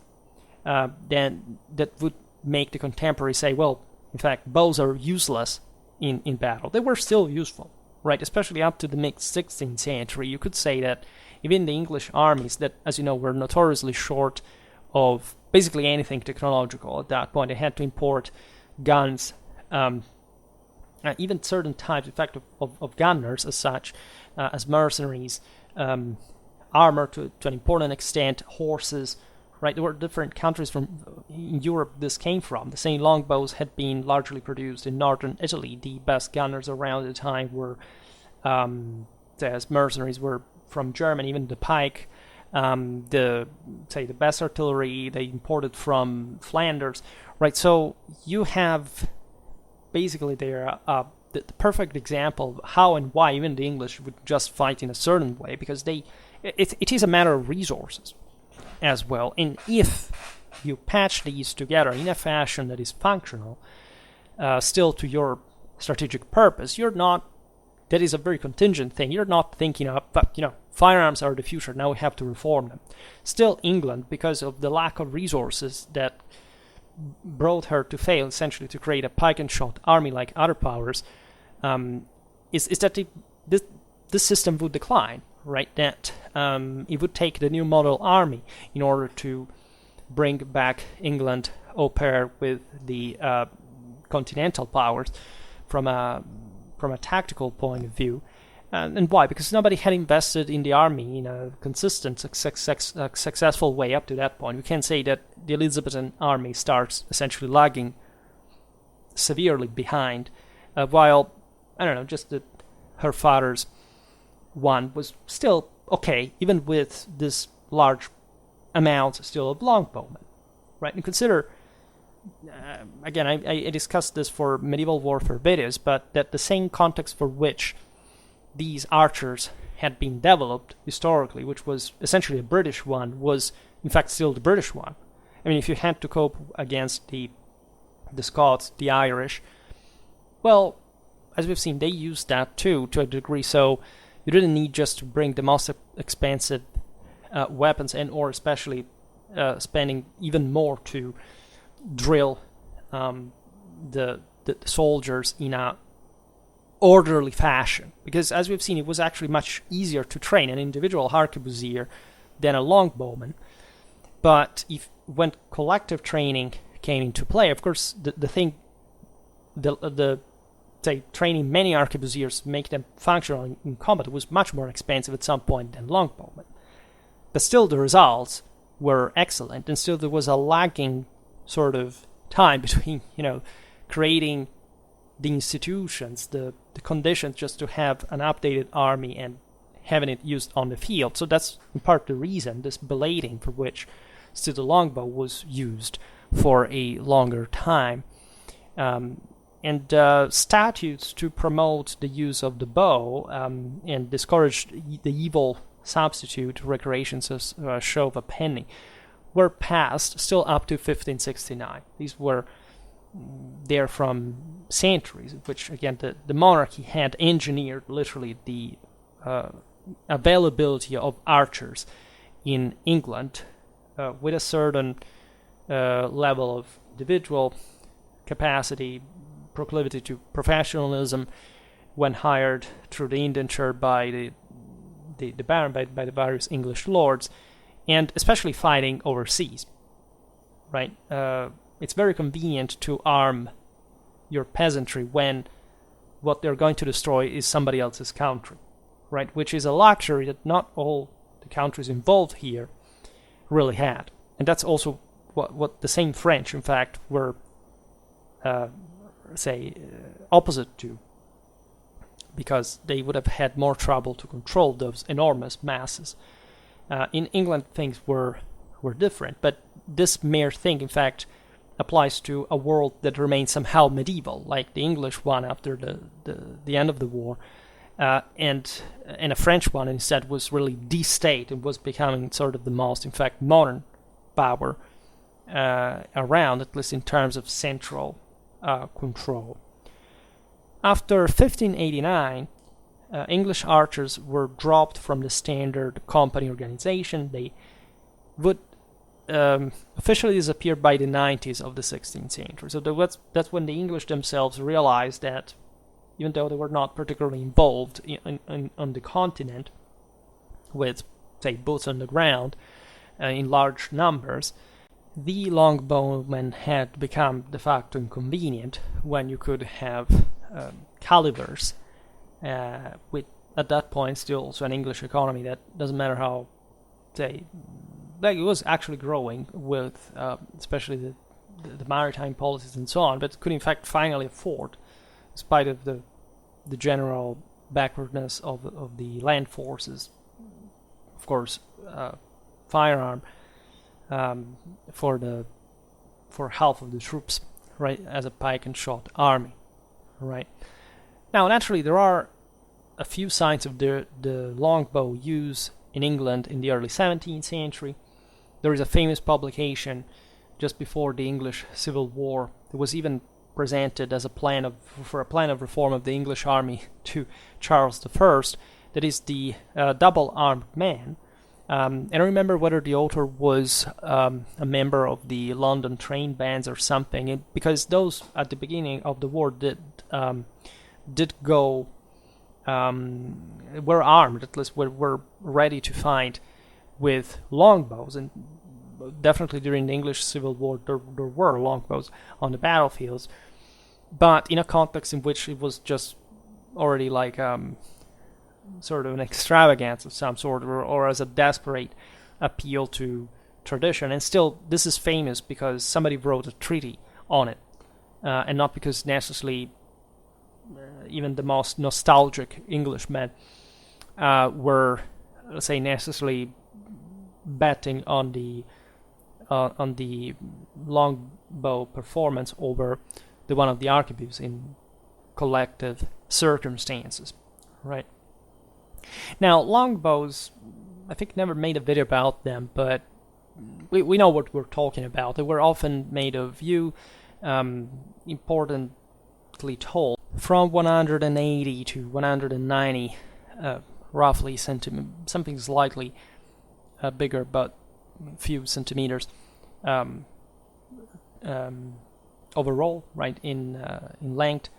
then that would make the contemporary say, well, in fact, bows are useless in battle. They were still useful, right? Especially up to the mid-16th century. You could say that even the English armies that, as you know, were notoriously short of basically anything technological at that point. They had to import guns, even certain types, in fact, of gunners as such, as mercenaries, armor to an important extent, horses, right? There were different countries in Europe this came from. The same longbows had been largely produced in northern Italy. The best gunners around the time were, as mercenaries, were from Germany. Even the pike, the best artillery they imported from Flanders, right? So you have basically there the perfect example of how and why even the English would just fight in a certain way, because it is a matter of resources as well. And if you patch these together in a fashion that is functional, still to your strategic purpose, that is a very contingent thing. You're not thinking of, firearms are the future, now we have to reform them. Still, England, because of the lack of resources that brought her to fail, essentially to create a pike and shot army like other powers, is that this system would decline, right? That it would take the new model army in order to bring back England au pair with the continental powers from a tactical point of view. And why? Because nobody had invested in the army in a consistent, successful way up to that point. We can say that the Elizabethan army starts essentially lagging severely behind, while, her father's one was still okay, even with this large amount still of longbowmen, right? And consider, again, I discussed this for medieval warfare videos, but that the same context for which these archers had been developed historically, which was essentially a British one, was in fact still the British one. I mean, if you had to cope against the Scots, the Irish, well, as we've seen, they used that too to a degree, so you didn't need just to bring the most expensive weapons or especially spending even more to drill the soldiers in a orderly fashion, because as we've seen, it was actually much easier to train an individual arquebusier than a longbowman. But when collective training came into play, of course, say training many arquebusiers, make them functional in combat, was much more expensive at some point than longbowmen. But still, the results were excellent, and still there was a lagging sort of time between, creating the institutions, the conditions just to have an updated army and having it used on the field. So that's in part the reason, this belading for which still the longbow was used for a longer time. And statutes to promote the use of the bow and discourage the evil substitute recreations as a show of a penny were passed still up to 1569. These were there from centuries, which again the monarchy had engineered literally the availability of archers in England with a certain level of individual capacity, proclivity to professionalism, when hired through the indenture by the baron, by the various English lords, and especially fighting overseas, right? It's very convenient to arm your peasantry when what they're going to destroy is somebody else's country, right? Which is a luxury that not all the countries involved here really had. And that's also what the same French, in fact, were, opposite to, because they would have had more trouble to control those enormous masses. In England, things were different, but this mere thing, in fact, applies to a world that remains somehow medieval, like the English one after the end of the war, and a French one instead was really de-state and was becoming sort of the most, in fact, modern power around, at least in terms of central control. After 1589, English archers were dropped from the standard company organization. They would officially disappear by the 90s of the 16th century. So that's when the English themselves realized that, even though they were not particularly involved on the continent with, say, boots on the ground in large numbers, the longbowmen had become de facto inconvenient when you could have calibers with, at that point, still also an English economy that doesn't matter how, say, like it was actually growing with especially the maritime policies and so on, but could in fact finally afford, in spite of the general backwardness of the land forces, of course, firearm for half of the troops, right, as a pike and shot army, right. Now, naturally, there are a few signs of the longbow use in England in the early 17th century. There is a famous publication just before the English Civil War that was even presented as a plan of reform of the English army to Charles I. That is the double-armed man. I don't remember whether the author was a member of the London train bands or something, because those at the beginning of the war did go, were armed, at least were ready to fight with longbows, and definitely during the English Civil War there were longbows on the battlefields, but in a context in which it was just already like sort of an extravagance of some sort, or as a desperate appeal to tradition. And still, this is famous because somebody wrote a treaty on it, and not because necessarily even the most nostalgic Englishmen were, let's say, necessarily betting on the longbow performance over the one of the arquebus in collective circumstances, right? Now, longbows, I think never made a video about them, but we know what we're talking about. They were often made of yew, importantly told, from 180 to 190 roughly something slightly bigger, but a few centimeters overall, right, in length,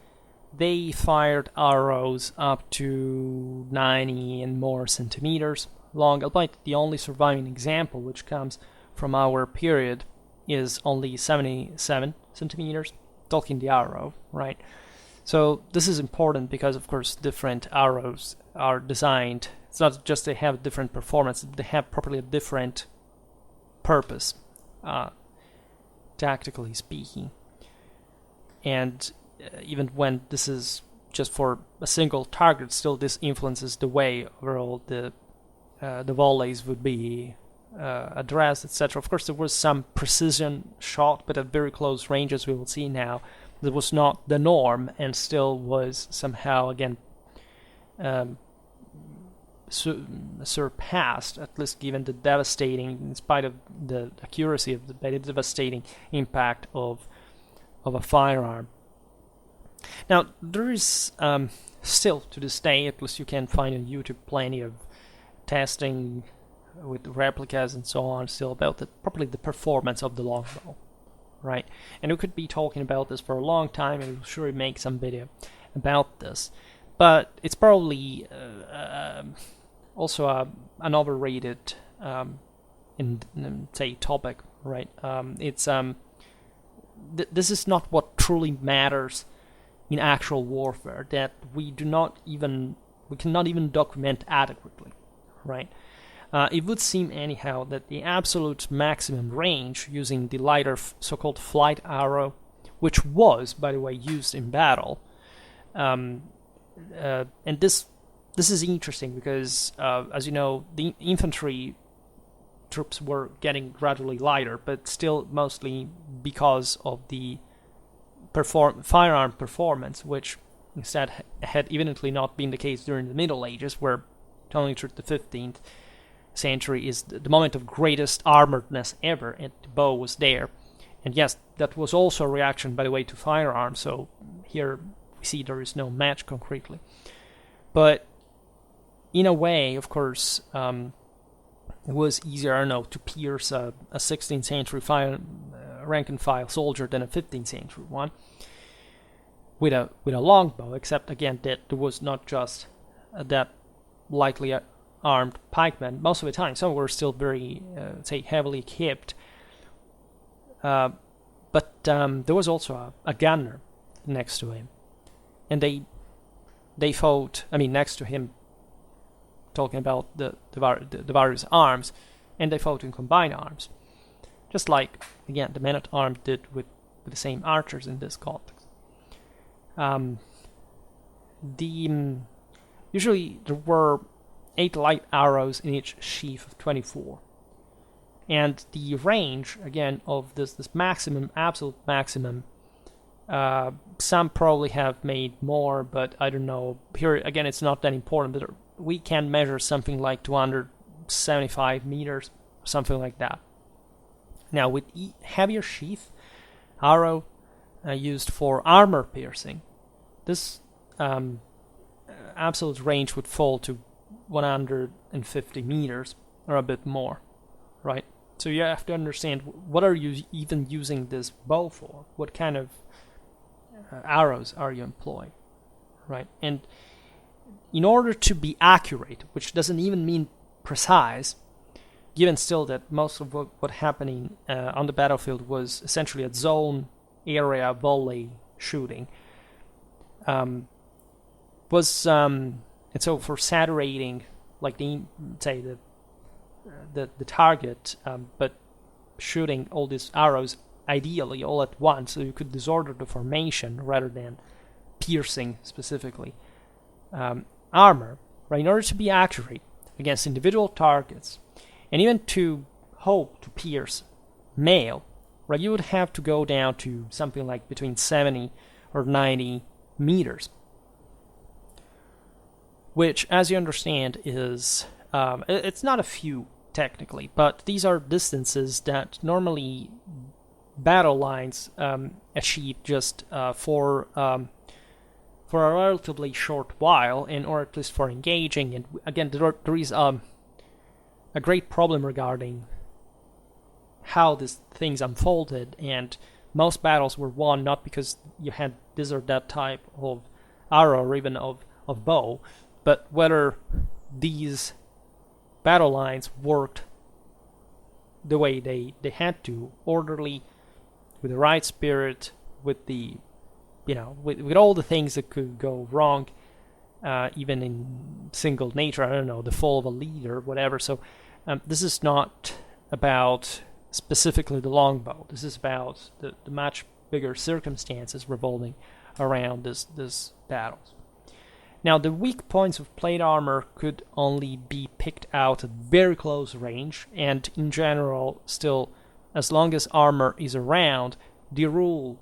they fired arrows up to 90 and more centimeters long, albeit the only surviving example, which comes from our period, is only 77 centimeters, talking the arrow, right? So this is important because, of course, different arrows are designed. It's not just they have different performance, they have properly a different purpose, tactically speaking. And even when this is just for a single target, still this influences the way overall the volleys would be addressed, etc. Of course, there was some precision shot, but at very close range, as we will see now, that was not the norm, and still was somehow again surpassed, at least given the devastating, in spite of the accuracy of the devastating impact of a firearm. Now, there is still to this day, at least you can find on YouTube, plenty of testing with replicas and so on, still about probably the performance of the longbow, right? And we could be talking about this for a long time, and we'll surely make some video about this. But it's probably also an overrated, say, topic, right? This is not what truly matters in actual warfare, that we cannot even document adequately, right? It would seem anyhow that the absolute maximum range using the lighter so-called flight arrow, which was, by the way, used in battle, and this is interesting because, as you know, the infantry troops were getting gradually lighter, but still mostly because of the firearm performance, which instead had evidently not been the case during the Middle Ages, where only through the 15th century is the moment of greatest armoredness ever, and the bow was there. And yes, that was also a reaction, by the way, to firearms, so here we see there is no match concretely. But in a way, of course, it was easier, I don't know, to pierce a 16th century rank and file soldier than a 15th century one with a longbow, except again that there was not just that lightly armed pikemen most of the time. Some were still very, say, heavily equipped, but there was also a gunner next to him, and they fought. I mean, next to him, talking about the various arms, and they fought in combined arms, just like again the men-at-arms did with the same archers in this context. Usually there were 8 light arrows in each sheaf of 24, and the range again of this maximum, absolute maximum, some probably have made more, but I don't know. Here again, it's not that important, but we can measure something like 275 meters, something like that. Now, with heavier sheath arrow used for armor piercing, this absolute range would fall to 150 meters or a bit more, right? So you have to understand, what are you even using this bow for? What kind of arrows are you employing, right? And in order to be accurate, which doesn't even mean precise, given still that most of what happening on the battlefield was essentially a zone area volley shooting, and so for saturating, like the target, but shooting all these arrows ideally all at once, so you could disorder the formation rather than piercing specifically armor, right? In order to be accurate against individual targets, and even to hope to pierce mail, right, you would have to go down to something like between 70 or 90 meters, which, as you understand, is it's not a few technically, but these are distances that normally battle lines achieve just for a relatively short while, or at least for engaging. And again, there is a great problem regarding how these things unfolded, and most battles were won not because you had this or that type of arrow or even of bow, but whether these battle lines worked the way they had to, orderly, with the right spirit, with the, with all the things that could go wrong, even in single nature, I don't know, the fall of a leader, whatever. So this is not about specifically the longbow. This is about the much bigger circumstances revolving around this battles. Now, the weak points of plate armor could only be picked out at very close range, and in general, still, as long as armor is around, the rule,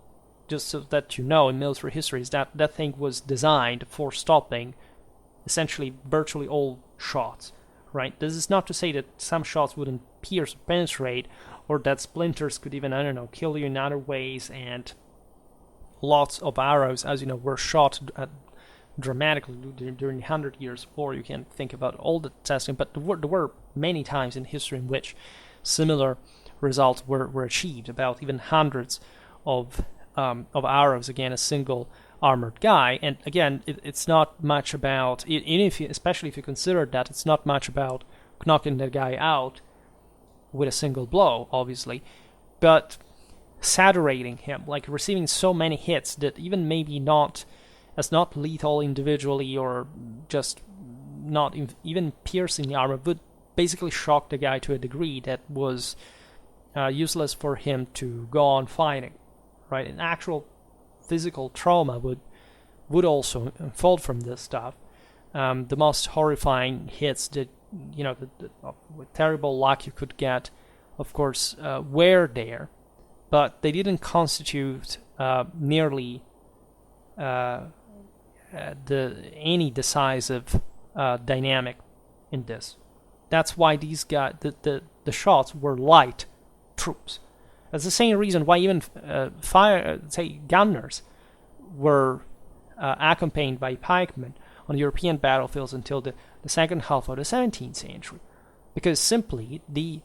just so that you know in military history, is that that thing was designed for stopping essentially virtually all shots, right? This is not to say that some shots wouldn't pierce or penetrate, or that splinters could even, I don't know, kill you in other ways, and lots of arrows, as you know, were shot dramatically during the 100 Years' War. You can think about all the testing, but there were many times in history in which similar results were achieved, about even hundreds of arrows against a single armored guy. And again, it's not much about, especially if you consider that it's not much about knocking the guy out with a single blow, obviously, but saturating him, like receiving so many hits that even maybe not lethal individually, or just not even piercing the armor, would basically shock the guy to a degree that was useless for him to go on fighting, right? An actual physical trauma would also unfold from this stuff. The most horrifying hits that, with terrible luck you could get, of course, were there, but they didn't constitute nearly any decisive dynamic in this. That's why these guys, the shots were light troops. That's the same reason why even gunners were accompanied by pikemen on European battlefields until the second half of the 17th century, because simply the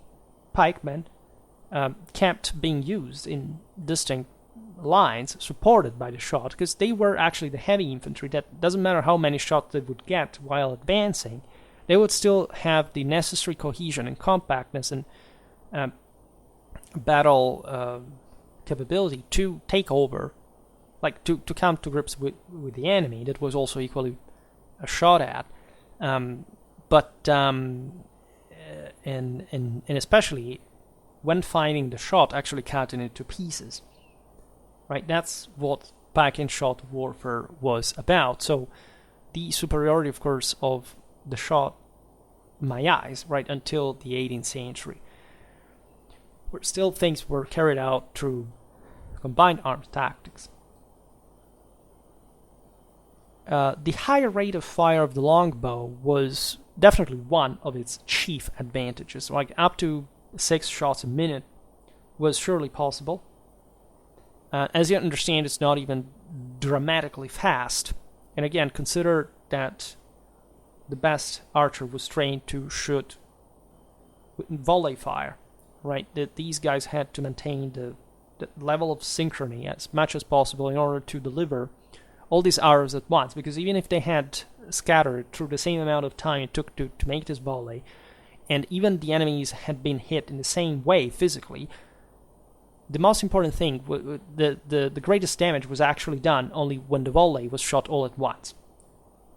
pikemen kept being used in distinct lines supported by the shot, because they were actually the heavy infantry that doesn't matter how many shots they would get while advancing, they would still have the necessary cohesion and compactness and battle capability to take over, like to come to grips with the enemy that was also equally shot at, and especially when finding the shot, actually cutting it to pieces. Right, that's what pike and shot warfare was about. So the superiority, of course, of the shot, in my eyes, right, until the 18th century, where still things were carried out through combined arms tactics. The higher rate of fire of the longbow was definitely one of its chief advantages. Like up to 6 shots a minute was surely possible. As you understand, it's not even dramatically fast. And again, consider that the best archer was trained to shoot with volley fire, right? That these guys had to maintain the level of synchrony as much as possible in order to deliver all these arrows at once. Because even if they had scattered through the same amount of time it took to make this volley, and even the enemies had been hit in the same way physically, the most important thing, the greatest damage was actually done only when the volley was shot all at once,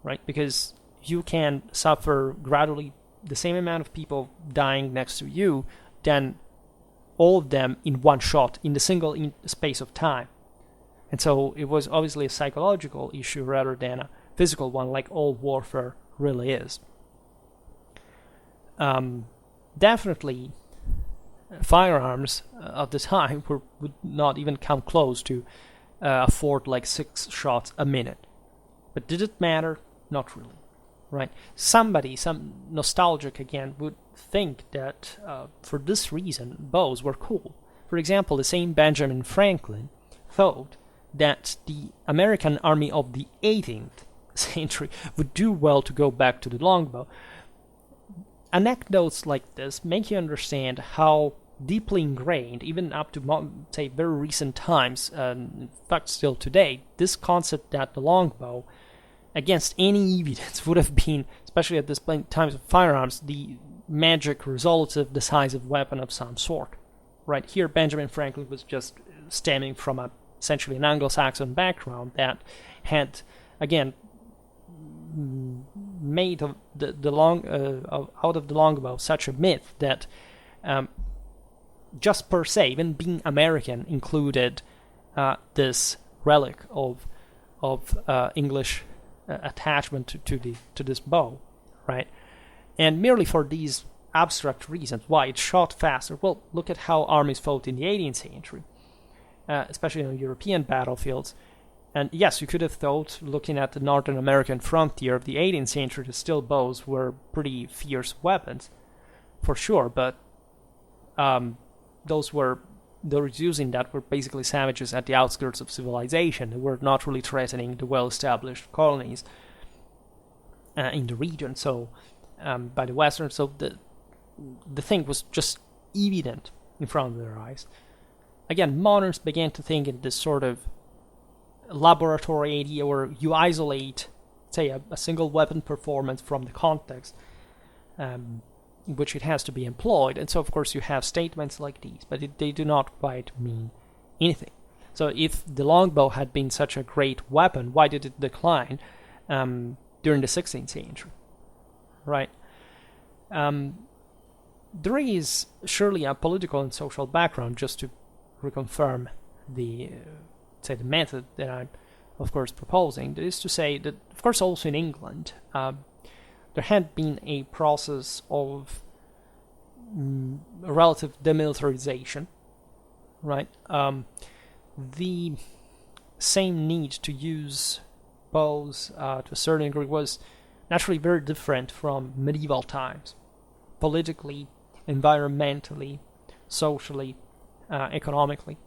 right? Because you can suffer gradually the same amount of people dying next to you than all of them in one shot in the single space of time. And so it was obviously a psychological issue rather than a physical one, like all warfare really is. Definitely, firearms at the time would not even come close to afford like 6 shots a minute. But did it matter? Not really, right? Some nostalgic again, would think that for this reason, bows were cool. For example, the same Benjamin Franklin thought that the American army of the 18th century would do well to go back to the longbow. Anecdotes like this make you understand how deeply ingrained, even up to, say, very recent times, in fact still today, this concept that the longbow against any evidence would have been, especially at this times of firearms, the magic, resolutive, decisive weapon of some sort. Right here, Benjamin Franklin was just stemming from essentially an Anglo-Saxon background that had, again, made of out of the longbow such a myth that just per se, even being American, included this relic of English attachment to this bow, right? And merely for these abstract reasons, why it shot faster. Well, look at how armies fought in the 18th century, especially on European battlefields. And yes, you could have thought, looking at the Northern American frontier of the 18th century, that still bows were pretty fierce weapons, for sure, but those using that were basically savages at the outskirts of civilization. They were not really threatening the well-established colonies in the region. So by the Westerns, so the thing was just evident in front of their eyes. Again, moderns began to think in this sort of laboratory idea where you isolate, say, a single weapon performance from the context in which it has to be employed. And so, of course, you have statements like these, but they do not quite mean anything. So if the longbow had been such a great weapon, why did it decline during the 16th century? Right? There is surely a political and social background, just to reconfirm the method that I'm, of course, proposing. That is to say that, of course, also in England, there had been a process of relative demilitarization, right? The same need to use bows to a certain degree was naturally very different from medieval times, politically, environmentally, socially, economically.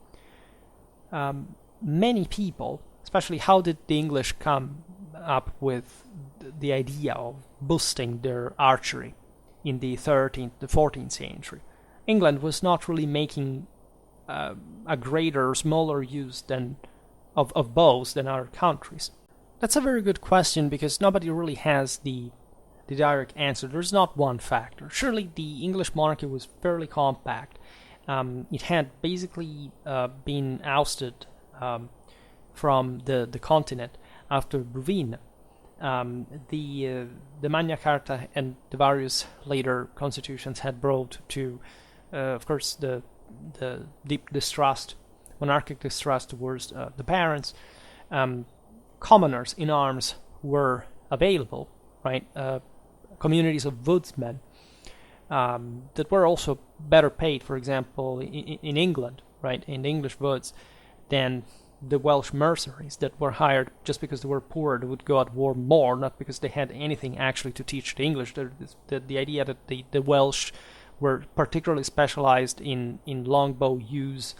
Many people, especially how did the English come up with the idea of boosting their archery in the 13th, the 14th century? England was not really making a greater or smaller use of bows than other countries. That's a very good question, because nobody really has the direct answer. There's not one factor. Surely the English monarchy was fairly compact. It had basically been ousted from the continent after Bourbon. The Magna Carta and the various later constitutions had brought to, of course, the deep distrust, monarchic distrust towards the barons. Commoners in arms were available, right? Communities of woodsmen that were also better paid, for example, in England, right, in the English woods, than the Welsh mercenaries that were hired just because they were poor. They would go at war more, not because they had anything actually to teach the English. The idea that the Welsh were particularly specialized in longbow use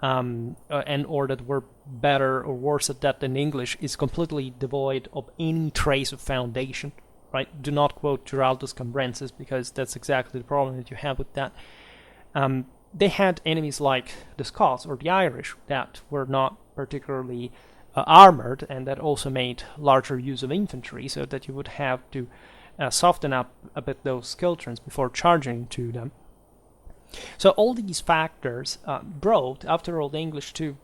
and or that were better or worse at that than English is completely devoid of any trace of foundation. Right? Do not quote Giraldus Cambrensis, because that's exactly the problem that you have with that. They had enemies like the Scots or the Irish that were not particularly armored, and that also made larger use of infantry, so that you would have to soften up a bit those skeletrons before charging to them. So all these factors brought, after all, the English to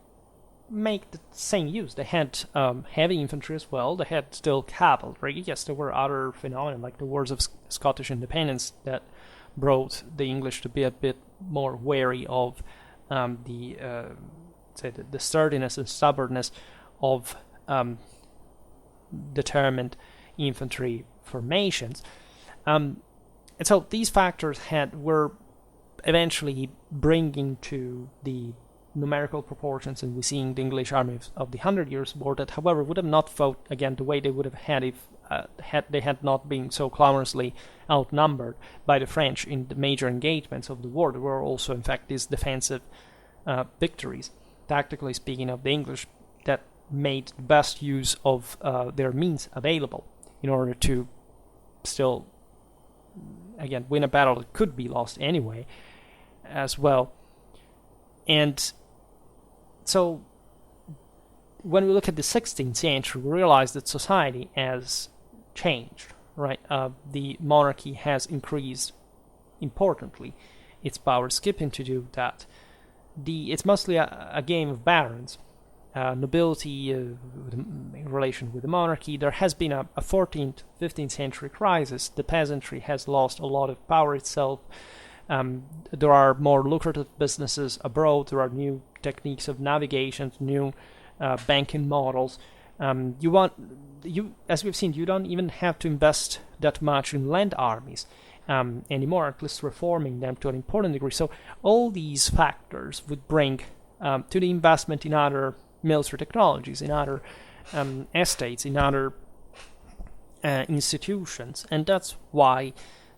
make the same use. They had heavy infantry as well. They had still cavalry. Yes, there were other phenomena like the wars of Scottish independence that brought the English to be a bit more wary of the sturdiness and stubbornness of determined infantry formations. And so these factors were eventually bringing to the numerical proportions, and we're seeing the English army of the 100 Years' War that, however, would have not fought again the way they would have had if they had not been so clamorously outnumbered by the French in the major engagements of the war. There were also, in fact, these defensive victories, tactically speaking, of the English that made the best use of their means available in order to still, again, win a battle that could be lost anyway as well. And so when we look at the 16th century, we realize that society has changed, right? The monarchy has increased importantly its power. Skipping to do that, it's mostly a game of barons. Nobility in relation with the monarchy. There has been a 14th, 15th century crisis. The peasantry has lost a lot of power itself. There are more lucrative businesses abroad. There are new techniques of navigation, new banking models. As we've seen, you don't even have to invest that much in land armies anymore, at least reforming them to an important degree. So all these factors would bring to the investment in other military technologies, in other estates, in other institutions. And that's why,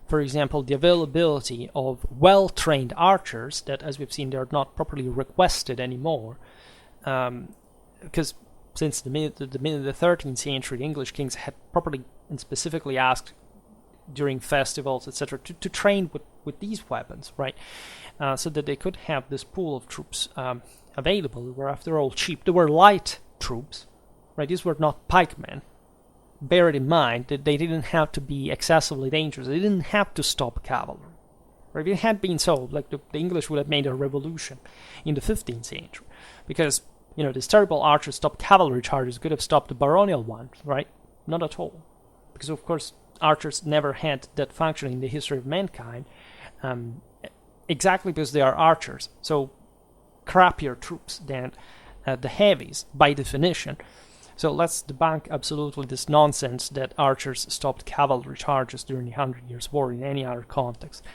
for example, the availability of well-trained archers, that, as we've seen, they're not properly requested anymore, because since the 13th century, the English kings had properly and specifically asked during festivals, etc., to train with these weapons, right? So that they could have this pool of troops available. They were, after all, cheap. They were light troops, right? These were not pikemen. Bear it in mind that they didn't have to be excessively dangerous. They didn't have to stop cavalry. Right? If it had been so, like the English would have made a revolution in the 15th century, because these terrible archers stopped cavalry charges could have stopped the baronial ones, right? Not at all, because of course archers never had that function in the history of mankind, exactly because they are archers. So crappier troops than the heavies by definition. So let's debunk absolutely this nonsense that archers stopped cavalry charges during the 100 Years' War in any other context.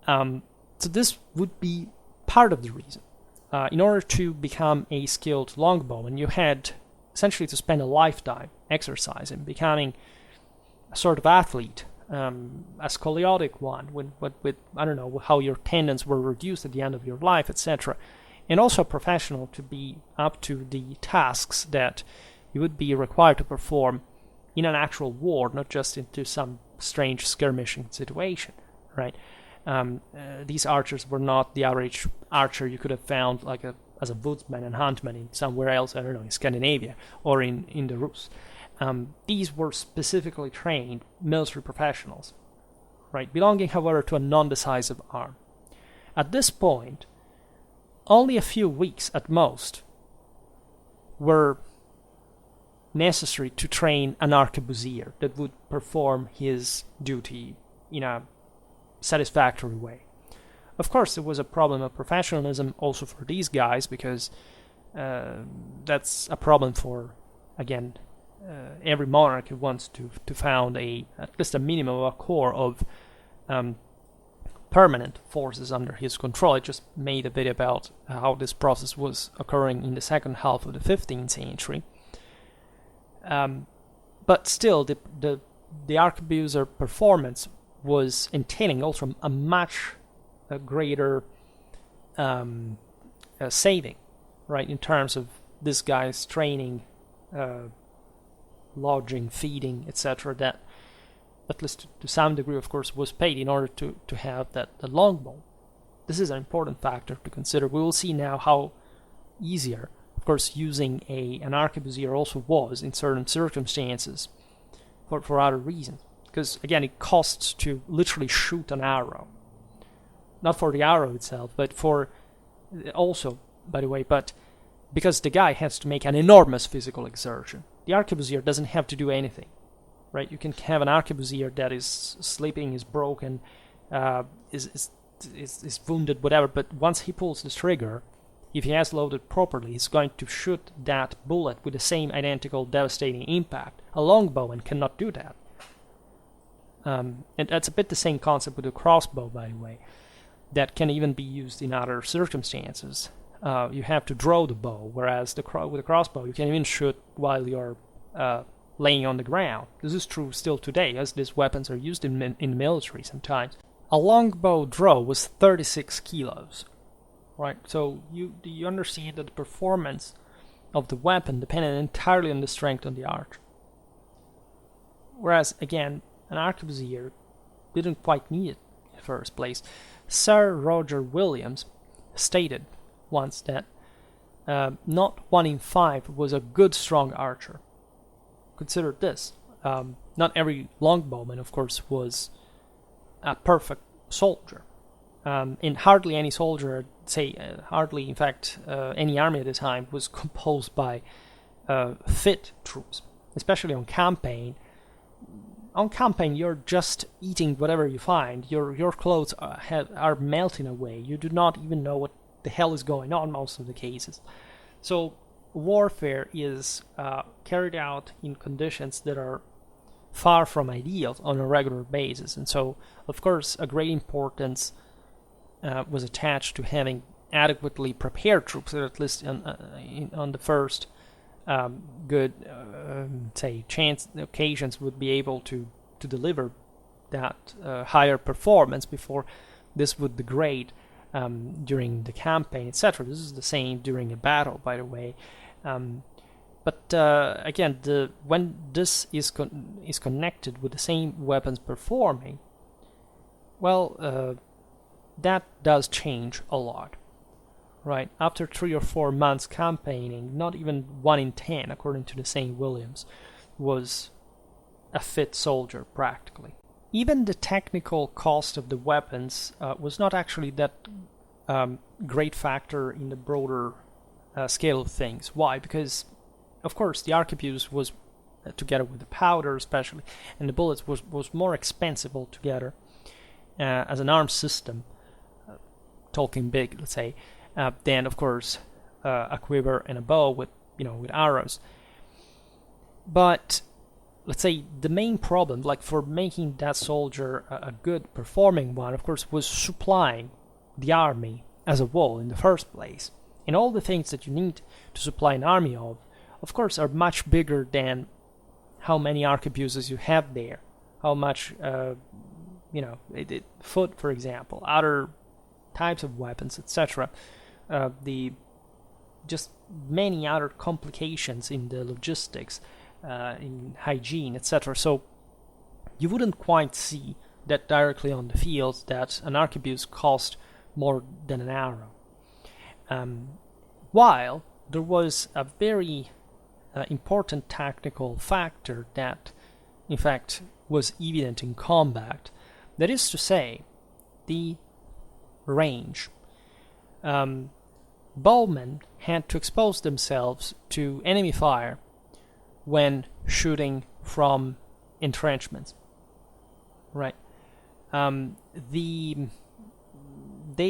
So this would be part of the reason. In order to become a skilled longbowman, you had essentially to spend a lifetime exercising, becoming a sort of athlete, a scoliotic one, with I don't know how your tendons were reduced at the end of your life, etc. And also a professional to be up to the tasks that you would be required to perform in an actual war, not just into some strange skirmishing situation, right? These archers were not the average archer you could have found as a woodsman and huntman in somewhere else, I don't know, in Scandinavia or in the Rus. These were specifically trained military professionals, right, belonging, however, to a non-decisive arm. At this point, only a few weeks at most were necessary to train an arquebusier that would perform his duty in a satisfactory way. Of course, there was a problem of professionalism also for these guys, because that's a problem for, again, every monarch who wants to found at least a minimum of a core of permanent forces under his control. I just made a video about how this process was occurring in the second half of the 15th century. But still, the arquebusier performance was entailing also a much greater saving, right, in terms of this guy's training, lodging, feeding, etc., that at least to some degree, of course, was paid in order to have the longbow. This is an important factor to consider. We will see now how easier, of course, using an arquebusier also was in certain circumstances for other reasons. Because, again, it costs to literally shoot an arrow. Not for the arrow itself, but for also, by the way, but because the guy has to make an enormous physical exertion. The arquebusier doesn't have to do anything, right? You can have an arquebusier that is sleeping, is broken, is wounded, whatever, but once he pulls the trigger, if he has loaded properly, he's going to shoot that bullet with the same identical devastating impact. A longbow cannot do that. And that's a bit the same concept with a crossbow, by the way, that can even be used in other circumstances. You have to draw the bow, whereas with a crossbow you can even shoot while you're laying on the ground. This is true still today, as these weapons are used in the military sometimes. A longbow draw was 36 kilos, right? So you understand that the performance of the weapon depended entirely on the strength of the archer. Whereas, again, an arquebusier didn't quite need it in the first place. Sir Roger Williams stated once that not 1 in 5 was a good, strong archer. Consider this. Not every longbowman, of course, was a perfect soldier. And hardly any soldier, hardly, in fact, any army at the time was composed by fit troops, especially on campaign. On campaign, you're just eating whatever you find. Your clothes are melting away. You do not even know what the hell is going on most of the cases. So warfare is carried out in conditions that are far from ideal on a regular basis. And so, of course, a great importance was attached to having adequately prepared troops, or at least on the first good, chance occasions, would be able to deliver that higher performance before this would degrade during the campaign, etc. This is the same during a battle, by the way. But again, when this is connected with the same weapons performing, well, that does change a lot, right? After 3 or 4 months campaigning, not even 1 in 10, according to the St. Williams, was a fit soldier practically. Even the technical cost of the weapons was not actually that great factor in the broader scale of things. Why? Because, of course, the arquebus was, together with the powder especially, and the bullets was more expensive altogether as an armed system, talking big, let's say, than, of course, a quiver and a bow with arrows. But let's say the main problem, like for making that soldier a good performing one, of course, was supplying the army as a whole in the first place. And all the things that you need to supply an army of course, are much bigger than how many arquebuses you have there, how much, foot, for example, other types of weapons, etc. The just many other complications in the logistics, in hygiene, etc. So you wouldn't quite see that directly on the field, that an arquebus cost more than an arrow. While there was a very important tactical factor that, in fact, was evident in combat, that is to say, the range. Bowmen had to expose themselves to enemy fire when shooting from entrenchments, right? They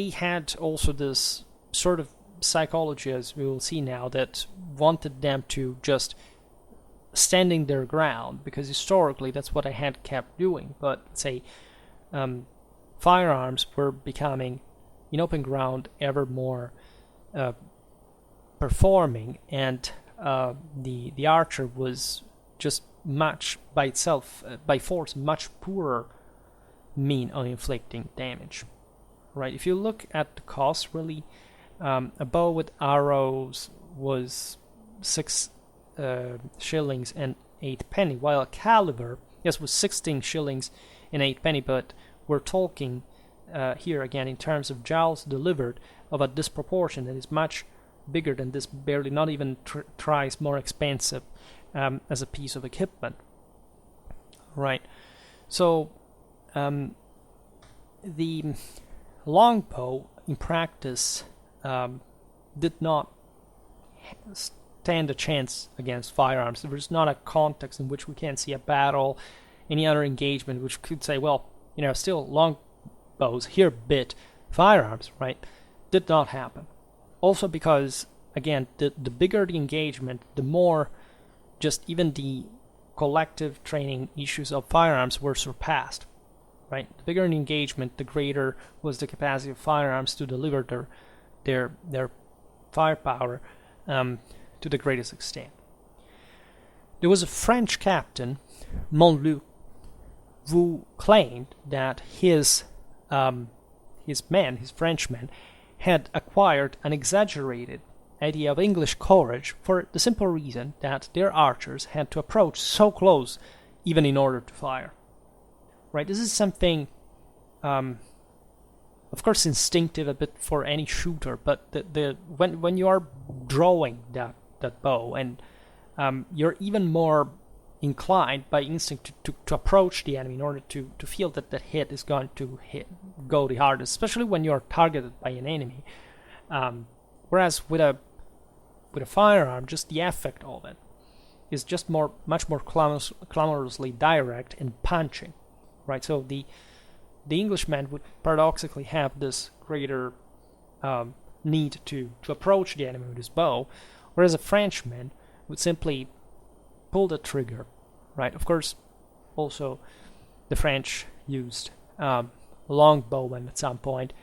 had also this sort of psychology, as we will see now, that wanted them to just standing their ground, because historically that's what I had kept doing. But say firearms were becoming in open ground ever more performing, and the archer was just much by itself, by force, much poorer mean of inflicting damage, right? If you look at the cost, really, a bow with arrows was 6 shillings and 8 penny, while a caliber, yes, was 16 shillings and 8 penny, but we're talking here again in terms of joules delivered of a disproportion that is much bigger than this, barely, not even thrice more expensive as a piece of equipment, right? So the longbow in practice did not stand a chance against firearms. There was not a context in which we can see a battle, any other engagement which could say, well, still longbows here bit firearms, right? Did not happen. Also because, again, the bigger the engagement, the more just even the collective training issues of firearms were surpassed, right? The bigger the engagement, the greater was the capacity of firearms to deliver their firepower to the greatest extent. There was a French captain, Montluc, who claimed that his Frenchmen, had acquired an exaggerated idea of English courage for the simple reason that their archers had to approach so close even in order to fire. Right? This is something of course, instinctive a bit for any shooter, but when you are drawing that bow, and you're even more inclined by instinct to approach the enemy in order to feel that hit is going to go the hardest, especially when you're targeted by an enemy. Whereas with a firearm, just the effect of it is just much more clamorously direct and punching, right? So the Englishman would paradoxically have this greater need to approach the enemy with his bow, whereas a Frenchman would simply pull the trigger, right? Of course, also the French used longbowmen at some point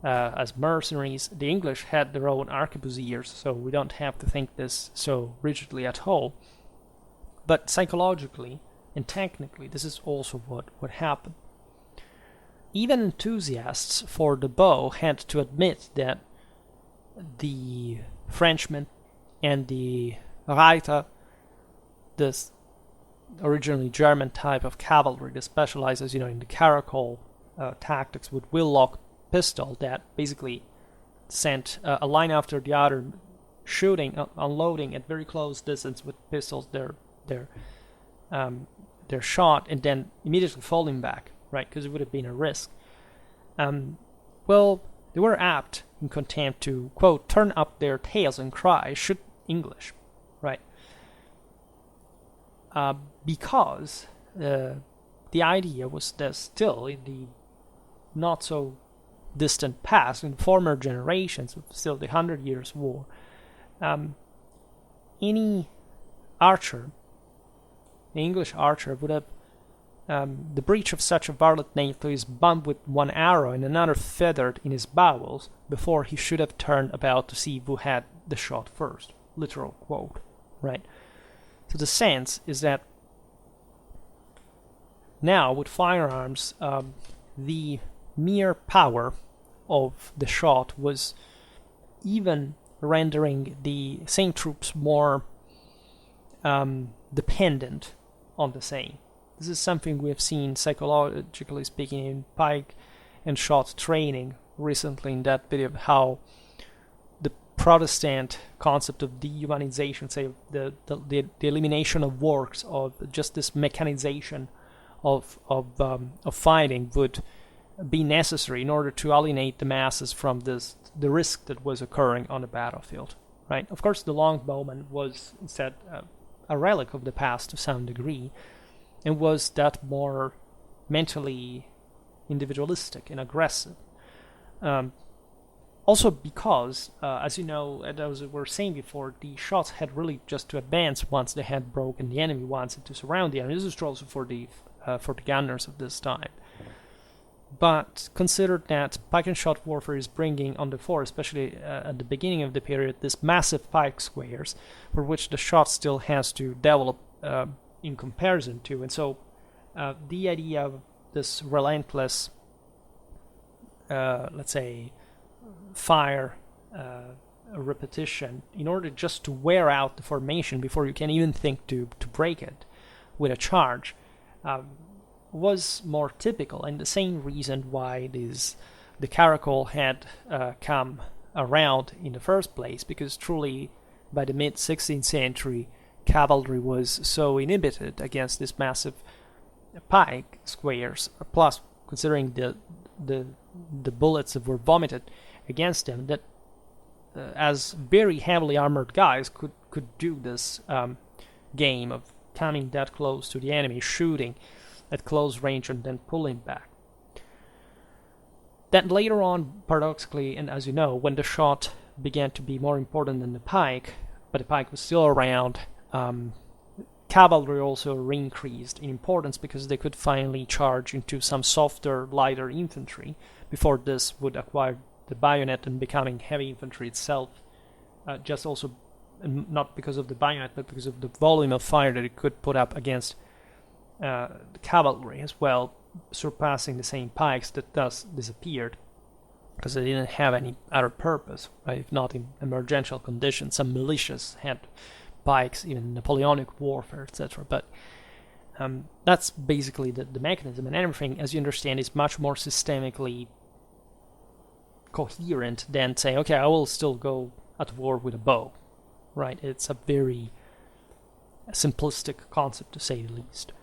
as mercenaries. The English had their own arquebusiers, so we don't have to think this so rigidly at all. But psychologically and technically, this is also what happened. Even enthusiasts for the bow had to admit that the Frenchman and the Reiter, this originally German type of cavalry that specializes, in the caracole tactics with wheel-lock pistol that basically sent a line after the other, shooting, unloading at very close distance with pistols. They're shot and then immediately falling back, right? Because it would have been a risk. Well, they were apt in contempt to, quote, turn up their tails and cry, "Shoot English," right? Because the idea was that still in the not so distant past, in former generations, still the 100 Years' War, any archer, the English archer, would have the breech of such a varlet native is bumped with one arrow and another feathered in his bowels before he should have turned about to see who had the shot first. Literal quote, right? So the sense is that now with firearms, the mere power of the shot was even rendering the same troops more dependent on the same. This is something we have seen psychologically speaking in pike and shot training recently in that video of how the Protestant concept of dehumanization, say the elimination of works, of just this mechanization of fighting would be necessary in order to alienate the masses from the risk that was occurring on the battlefield, right? Of course, the longbowman was instead a relic of the past to some degree, and was that more mentally individualistic and aggressive. Also because, as you know, as we were saying before, the shots had really just to advance once they had broken the enemy, once to surround the enemy. This is true also for the gunners of this time. But consider that pike and shot warfare is bringing on the fore, especially at the beginning of the period, this massive pike squares for which the shot still has to develop in comparison to. And so the idea of this relentless, let's say, fire repetition in order just to wear out the formation before you can even think to break it with a charge was more typical, and the same reason why the caracole had come around in the first place, because truly by the mid-16th century cavalry was so inhibited against this massive pike squares, plus considering the bullets that were vomited against them, that as very heavily armored guys could do this game of coming that close to the enemy, shooting at close range and then pulling back. Then later on, paradoxically, and as you know, when the shot began to be more important than the pike, but the pike was still around, cavalry also re-increased in importance because they could finally charge into some softer, lighter infantry before this would acquire the bayonet and becoming heavy infantry itself, just also not because of the bayonet, but because of the volume of fire that it could put up against the cavalry as well, surpassing the same pikes that thus disappeared because they didn't have any other purpose, right? If not in emergential conditions. Some militias had pikes, even Napoleonic warfare, etc. But that's basically the mechanism, and everything, as you understand, is much more systemically coherent than saying, okay, I will still go at war with a bow, right? It's a very simplistic concept, to say the least.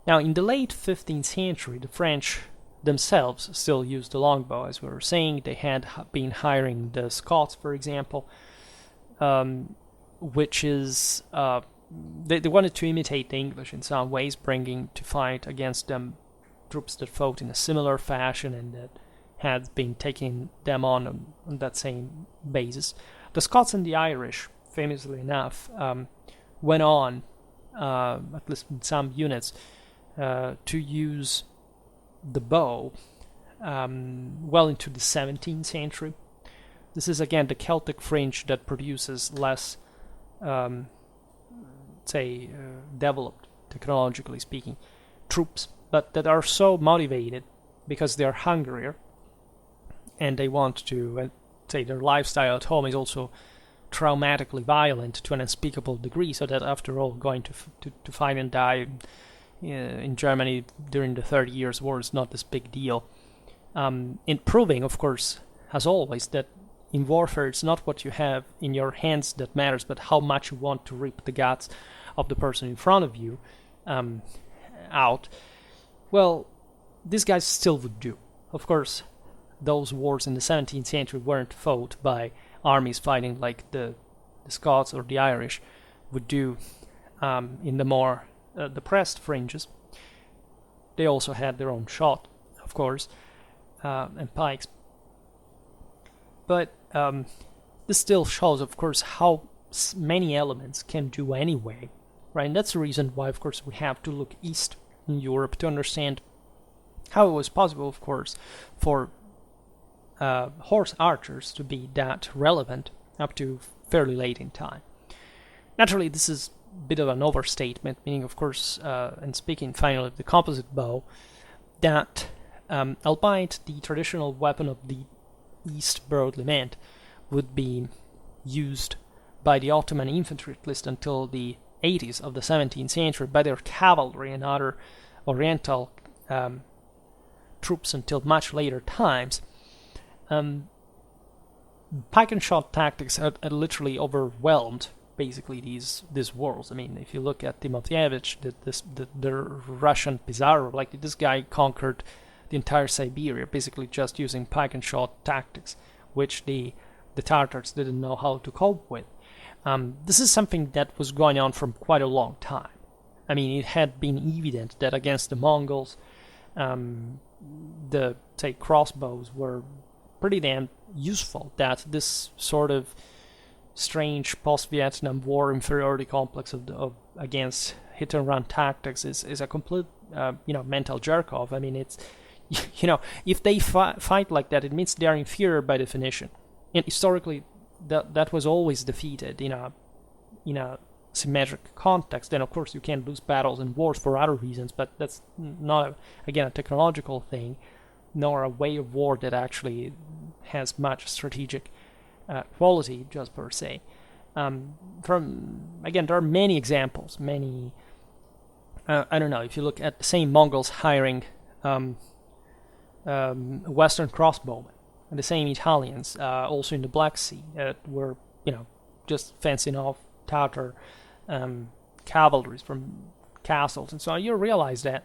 Now, in the late 15th century, the French themselves still used the longbow, as we were saying. They had been hiring the Scots, for example, which is they wanted to imitate the English in some ways, bringing to fight against them troops that fought in a similar fashion and that had been taking them on that same basis. The Scots and the Irish, famously enough, went on, at least in some units, to use the bow well into the 17th century. This is again the Celtic fringe that produces less, developed, technologically speaking, troops, but that are so motivated because they are hungrier and they want to, their lifestyle at home is also traumatically violent to an unspeakable degree, so that after all, going to fight and die in Germany during the 30 Years' War is not this big deal. In proving, of course, as always, that in warfare it's not what you have in your hands that matters, but how much you want to rip the guts of the person in front of you out. Well, these guys still would do. Of course, those wars in the 17th century weren't fought by armies fighting like the Scots or the Irish would do in the more depressed fringes. They also had their own shot, of course, and pikes. But this still shows, of course, how many elements can do anyway, right? And that's the reason why, of course, we have to look east in Europe to understand how it was possible, of course, for horse archers to be that relevant up to fairly late in time. Naturally, this is a bit of an overstatement, meaning, of course, and speaking finally of the composite bow, that albeit the traditional weapon of the East broadly meant would be used by the Ottoman infantry, at least until the 80s of the 17th century, by their cavalry and other Oriental troops until much later times. Pike and shot tactics had literally overwhelmed basically these wars. I mean, if you look at Timotheyevich, the Russian Pizarro, like this guy conquered the entire Siberia, basically just using pike and shot tactics, which the Tartars didn't know how to cope with. This is something that was going on for quite a long time. I mean, it had been evident that against the Mongols, the crossbows were pretty damn useful, that this sort of strange post-Vietnam War inferiority complex of against hit-and-run tactics is a complete mental jerk-off. I mean, it's if they fight like that, it means they are inferior by definition. And historically, that was always defeated in a symmetric context. Then, of course, you can lose battles and wars for other reasons, but that's not, a technological thing, nor a way of war that actually has much strategic quality, just per se. There are many examples, I don't know, if you look at the same Mongols hiring Western crossbowmen, and the same Italians, also in the Black Sea, were, just fencing off Tatar cavalries from castles and so on. You realize that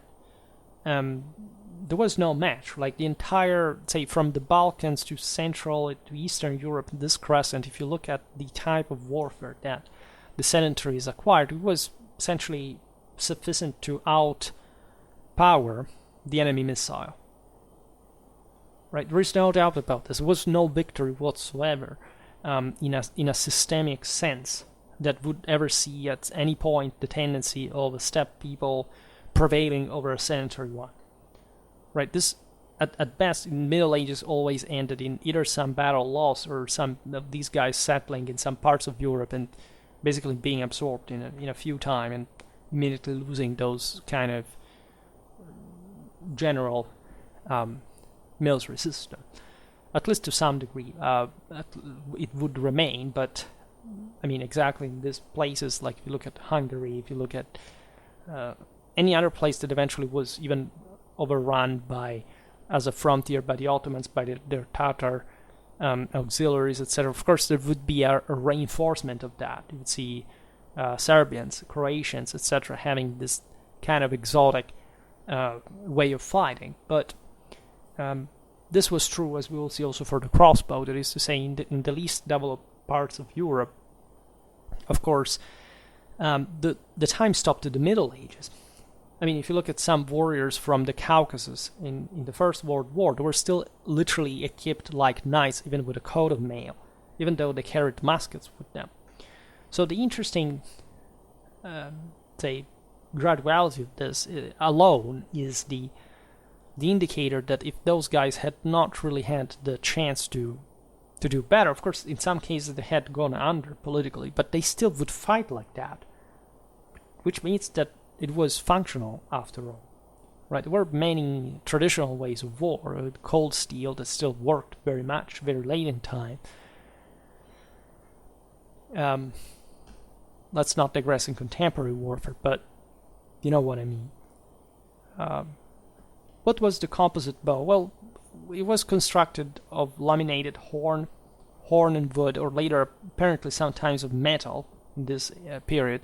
there was no match. Like the entire, from the Balkans to Central to Eastern Europe, this crescent, if you look at the type of warfare that the sedentaries acquired, it was essentially sufficient to outpower the enemy missile. Right, there is no doubt about this. There was no victory whatsoever in a systemic sense that would ever see at any point the tendency of a steppe people prevailing over a sedentary one. Right, this at best in Middle Ages always ended in either some battle loss or some of these guys settling in some parts of Europe and basically being absorbed in a few time and immediately losing those kind of general military system. At least to some degree, it would remain, but I mean, exactly in these places, like if you look at Hungary, if you look at any other place that eventually was even overrun by as a frontier by the Ottomans, by their Tatar auxiliaries, etc. Of course, there would be a reinforcement of that. You would see Serbians, Croatians, etc., having this kind of exotic way of fighting. But this was true, as we will see, also for the crossbow. That is to say, in the least developed parts of Europe, of course, the time stopped to the Middle Ages. I mean, if you look at some warriors from the Caucasus in the First World War, they were still literally equipped like knights, even with a coat of mail, even though they carried muskets with them. So the interesting, say, graduality of this alone is the indicator that if those guys had not really had the chance to do better, of course, in some cases they had gone under politically, but they still would fight like that, which means that it was functional after all, right? There were many traditional ways of war, with cold steel that still worked very much, very late in time. Let's not digress in contemporary warfare, but you know what I mean. What was the composite bow? Well, it was constructed of laminated horn and wood, or later apparently sometimes of metal in this period.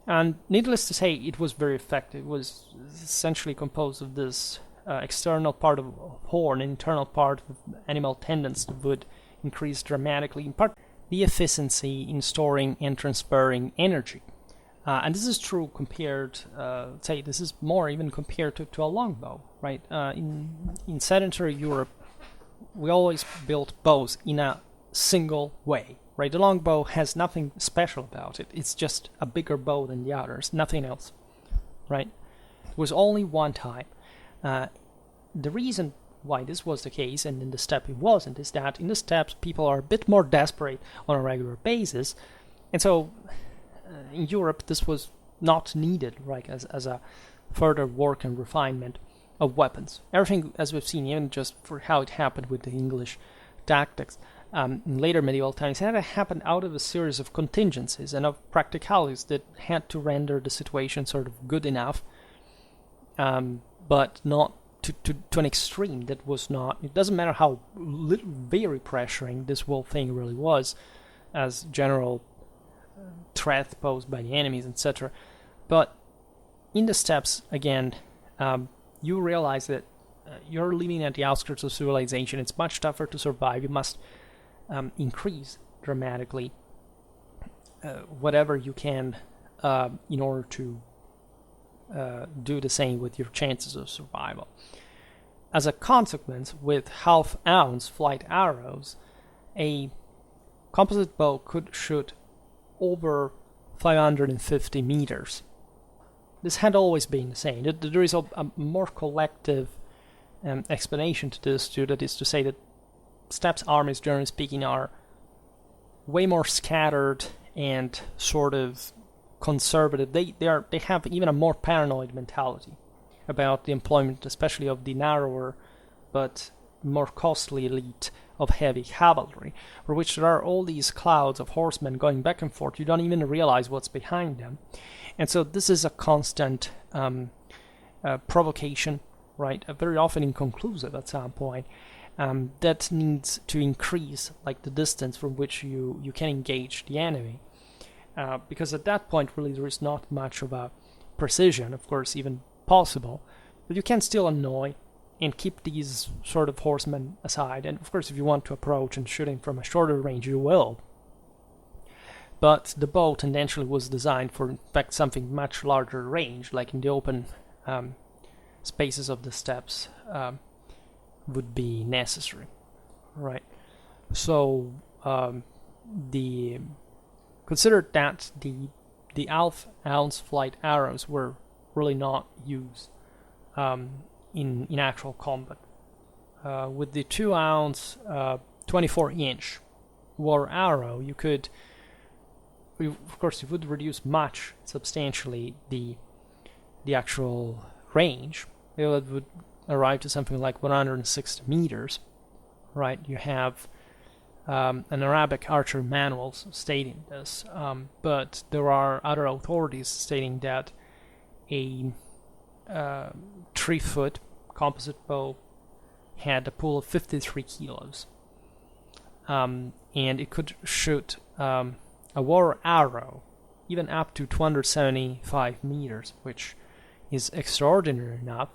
And needless to say, it was very effective. It was essentially composed of this external part of horn, internal part of animal tendons that would increase dramatically, in part, the efficiency in storing and transferring energy. And this is true compared, this is more even compared to a longbow, right? In sedentary Europe, we always built bows in a single way, right? The longbow has nothing special about it. It's just a bigger bow than the others, nothing else, right? It was only one type. The reason why this was the case, and in the steppe it wasn't, is that in the steppes people are a bit more desperate on a regular basis, and so in Europe this was not needed, right, as a further work and refinement of weapons. Everything, as we've seen, even just for how it happened with the English tactics, in later medieval times, had to happen out of a series of contingencies and of practicalities that had to render the situation sort of good enough, but not to an extreme that was not. It doesn't matter how very pressuring this whole thing really was, as general threat posed by the enemies, etc. But in the steppes, again, you realize that you're living at the outskirts of civilization. It's much tougher to survive. You must increase dramatically whatever you can in order to do the same with your chances of survival. As a consequence, with half-ounce flight arrows, a composite bow could shoot over 550 meters. This had always been the same. There is a more collective explanation to this too, that is to say that steppes armies, generally speaking, are way more scattered and sort of conservative. They have even a more paranoid mentality about the employment, especially of the narrower but more costly elite of heavy cavalry, for which there are all these clouds of horsemen going back and forth. You don't even realize what's behind them. And so this is a constant provocation, right? Very often inconclusive at some point, that needs to increase, like the distance from which you can engage the enemy. Because at that point, really, there is not much of a precision, of course, even possible, but you can still annoy and keep these sort of horsemen aside. And of course, if you want to approach and shooting from a shorter range, you will. But the bow tendentially was designed for, in fact, something much larger range, like in the open spaces of the steppes would be necessary, right? So consider that the half-ounce flight arrows were really not used in actual combat. With the 2-ounce, 24-inch war arrow, you could, of course, it would reduce substantially the actual range. It would arrive to something like 160 meters, right? You have an Arabic archery manuals stating this, but there are other authorities stating that a 3-foot composite bow had a pull of 53 kilos. And it could shoot a war arrow even up to 275 meters, which is extraordinary enough,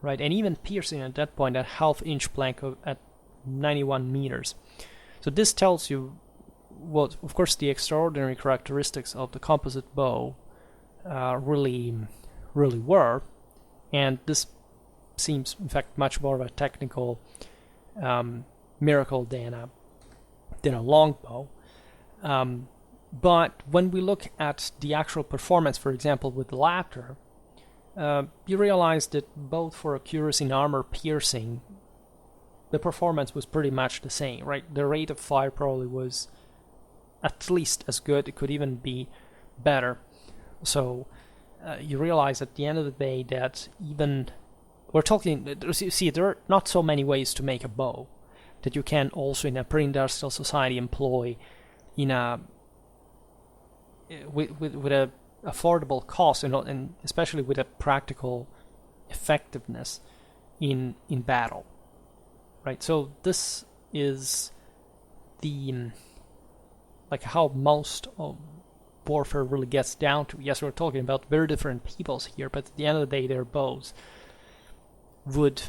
right? And even piercing at that point a half-inch blank at 91 meters. So this tells you what, of course, the extraordinary characteristics of the composite bow really were, and this seems, in fact, much more of a technical miracle than a longbow. But when we look at the actual performance, for example, with the latter, you realize that both for accuracy and armor piercing, the performance was pretty much the same, right? The rate of fire probably was at least as good. It could even be better. So you realize at the end of the day that even we're talking, see, there are not so many ways to make a bow that you can also in a pre-industrial society employ in a with a affordable cost, and especially with a practical effectiveness in battle, right? So this is the like how most of warfare really gets down to. Yes, we're talking about very different peoples here, but at the end of the day, their bows would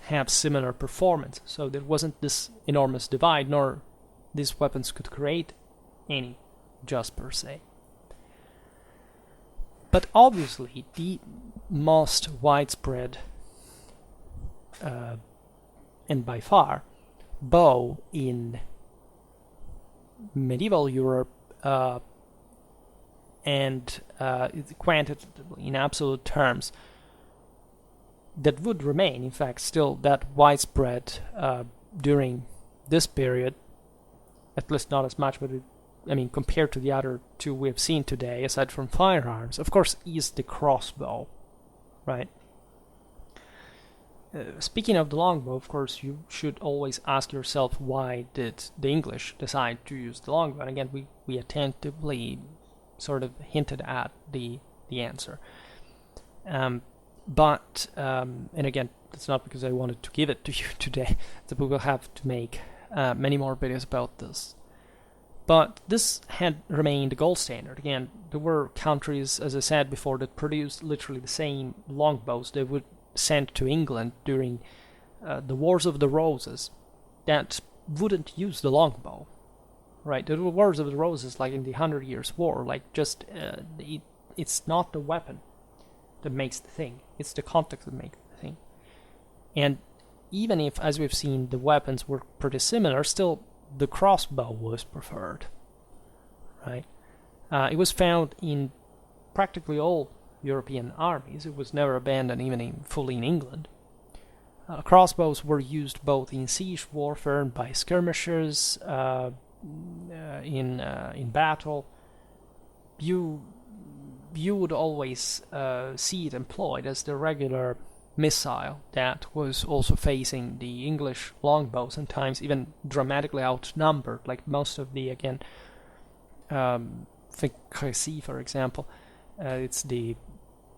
have similar performance. So there wasn't this enormous divide, nor these weapons could create any just per se. But obviously, the most widespread and by far bow in medieval Europe and quantitatively in absolute terms that would remain, in fact, still that widespread during this period, at least not as much, but compared to the other two we have seen today, aside from firearms, of course, is the crossbow, right? Speaking of the longbow, of course, you should always ask yourself, why did the English decide to use the longbow? And again, we attentively sort of hinted at the answer. But and again, it's not because I wanted to give it to you today, that we will have to make many more videos about this. But this had remained the gold standard. Again, there were countries, as I said before, that produced literally the same longbows they would send to England during the Wars of the Roses that wouldn't use the longbow, right? The Wars of the Roses, like in the 100 Years' War, like just it's not the weapon that makes the thing, it's the context that makes the thing. And even if, as we've seen, the weapons were pretty similar, still the crossbow was preferred, right? It was found in practically all European armies. It was never abandoned even fully in England. Crossbows were used both in siege warfare and by skirmishers in battle. You would always see it employed as the regular missile that was also facing the English longbow, sometimes even dramatically outnumbered, like most of the, again, think Crécy, for example. It's the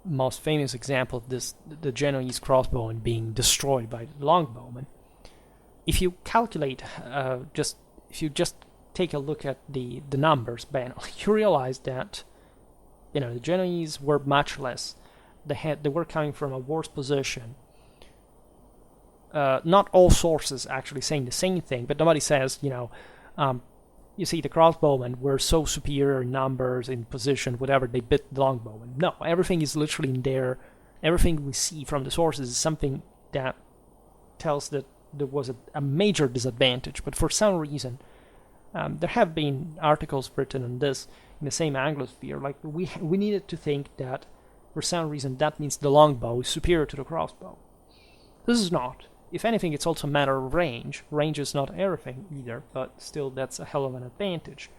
most famous example of this, the Genoese crossbow, and being destroyed by the longbowmen. If you calculate, if you just take a look at the numbers banally, you realize that the Genoese were much less. They were coming from a worse position. Not all sources actually saying the same thing, but nobody says, you see, the crossbowmen were so superior in numbers, in position, whatever, they bit the longbowmen. No, everything is literally in there. Everything we see from the sources is something that tells that there was a major disadvantage. But for some reason, there have been articles written on this in the same Anglosphere. Like, we needed to think that for some reason that means the longbow is superior to the crossbow. This is not. If anything, it's also a matter of range. Range is not everything either, but still that's a hell of an advantage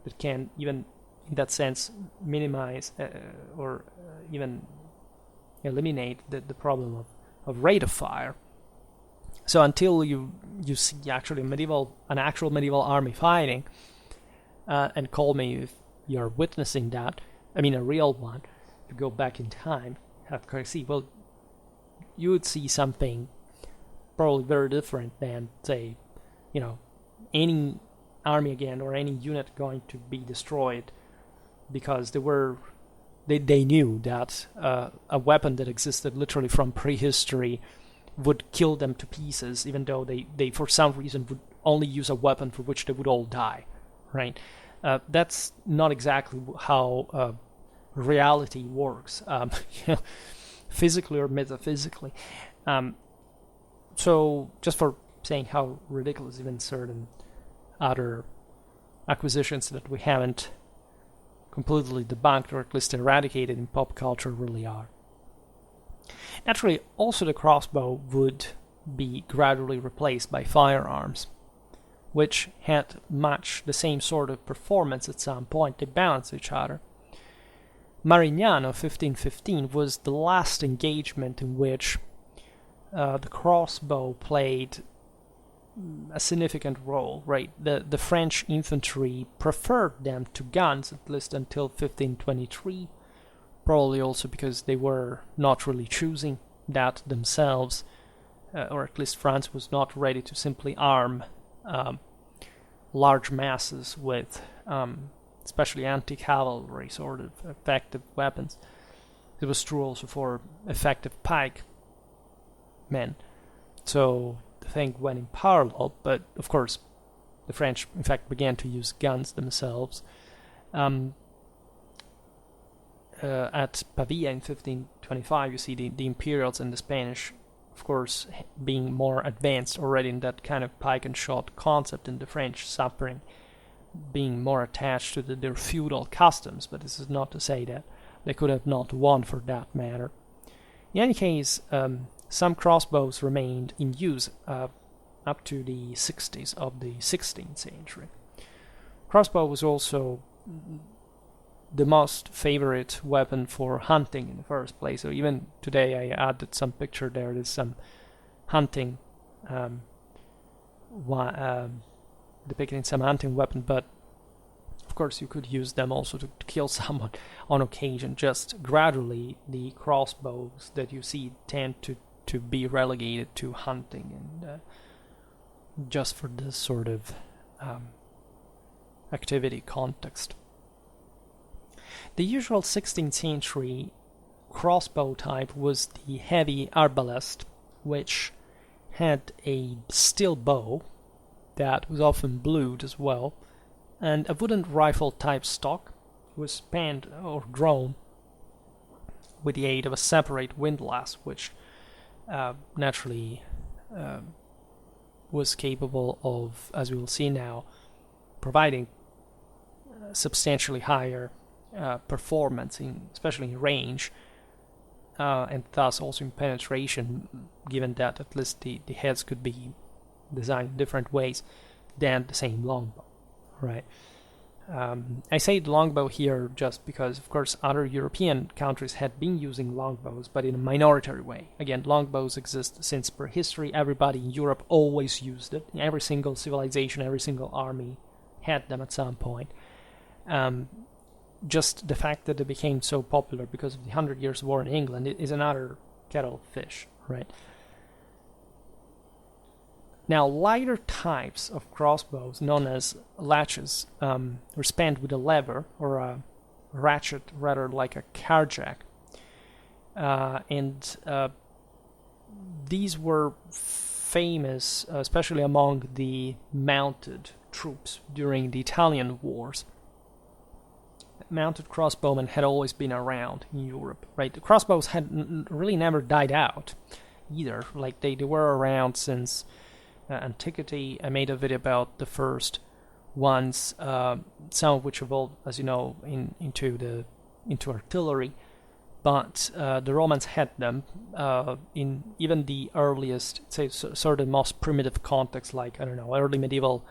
that can even, in that sense, minimize or even eliminate the problem of rate of fire. So until you see actually an actual medieval army fighting, and call me if you're witnessing that, a real one, to go back in time, have Crécy, well, you would see something probably very different than, say, any army again or any unit going to be destroyed, because they knew that a weapon that existed literally from prehistory would kill them to pieces, even though they for some reason would only use a weapon for which they would all die, right? That's not exactly how reality works, physically or metaphysically. So just for saying how ridiculous even certain other acquisitions that we haven't completely debunked or at least eradicated in pop culture really are. Naturally, also the crossbow would be gradually replaced by firearms, which had much the same sort of performance at some point. They balanced each other. Marignano 1515 was the last engagement in which the crossbow played a significant role, right? The French infantry preferred them to guns, at least until 1523, probably also because they were not really choosing that themselves, or at least France was not ready to simply arm large masses with especially anti-cavalry sort of effective weapons. It was true also for effective pike men. So the thing went in parallel, but of course the French in fact began to use guns themselves. At Pavia in 1525, you see the Imperials and the Spanish, of course, being more advanced already in that kind of pike and shot concept, and the French suffering, being more attached to their feudal customs. But this is not to say that they could have not won for that matter. In any case, some crossbows remained in use up to the 60s of the 16th century. Crossbow was also the most favorite weapon for hunting in the first place. So even today I added some picture there. There's some hunting depicting some hunting weapon, but of course you could use them also to kill someone on occasion. Just gradually the crossbows that you see tend to be relegated to hunting, and just for this sort of activity context. The usual 16th century crossbow type was the heavy arbalest, which had a steel bow that was often blued as well, and a wooden rifle type stock was spanned or drawn with the aid of a separate windlass, which naturally was capable of, as we will see now, providing substantially higher performance, especially in range, and thus also in penetration, given that at least the heads could be designed in different ways than the same longbow, right? I say longbow here just because, of course, other European countries had been using longbows, but in a minority way. Again, longbows exist since prehistory. Everybody in Europe always used it. Every single civilization, every single army had them at some point. Just the fact that they became so popular because of the 100 Years' War in England is another kettle of fish, right? Now, lighter types of crossbows, known as latches, were spanned with a lever or a ratchet, rather like a carjack. And these were famous, especially among the mounted troops during the Italian wars. Mounted crossbowmen had always been around in Europe, right? The crossbows had really never died out either. Like they were around since antiquity. I made a video about the first ones, some of which evolved, as you know, into artillery. But the Romans had them in even the earliest, say, sort of most primitive context, like, I don't know, early medieval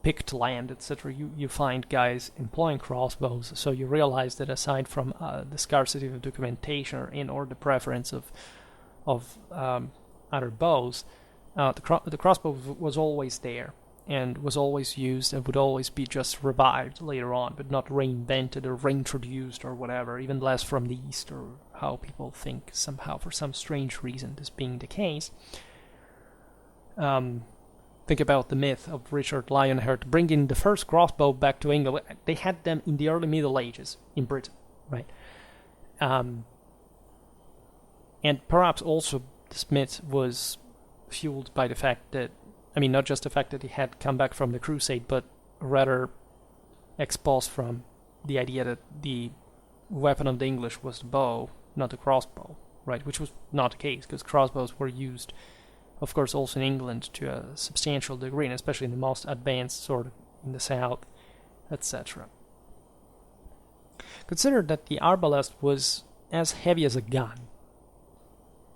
picked land, etc. You find guys employing crossbows, so you realize that aside from the scarcity of documentation or the preference of other bows, the crossbow was always there and was always used and would always be just revived later on, but not reinvented or reintroduced or whatever, even less from the East, or how people think somehow for some strange reason this being the case. think about the myth of Richard Lionheart bringing the first crossbow back to England. They had them in the early Middle Ages in Britain, right? And perhaps also this myth was fueled by the fact that, I mean, not just the fact that he had come back from the crusade, but rather exposed from the idea that the weapon of the English was the bow, not the crossbow, right? Which was not the case, because crossbows were used, of course, also in England to a substantial degree, and especially in the most advanced sort of in the south, etc. Consider that the arbalest was as heavy as a gun.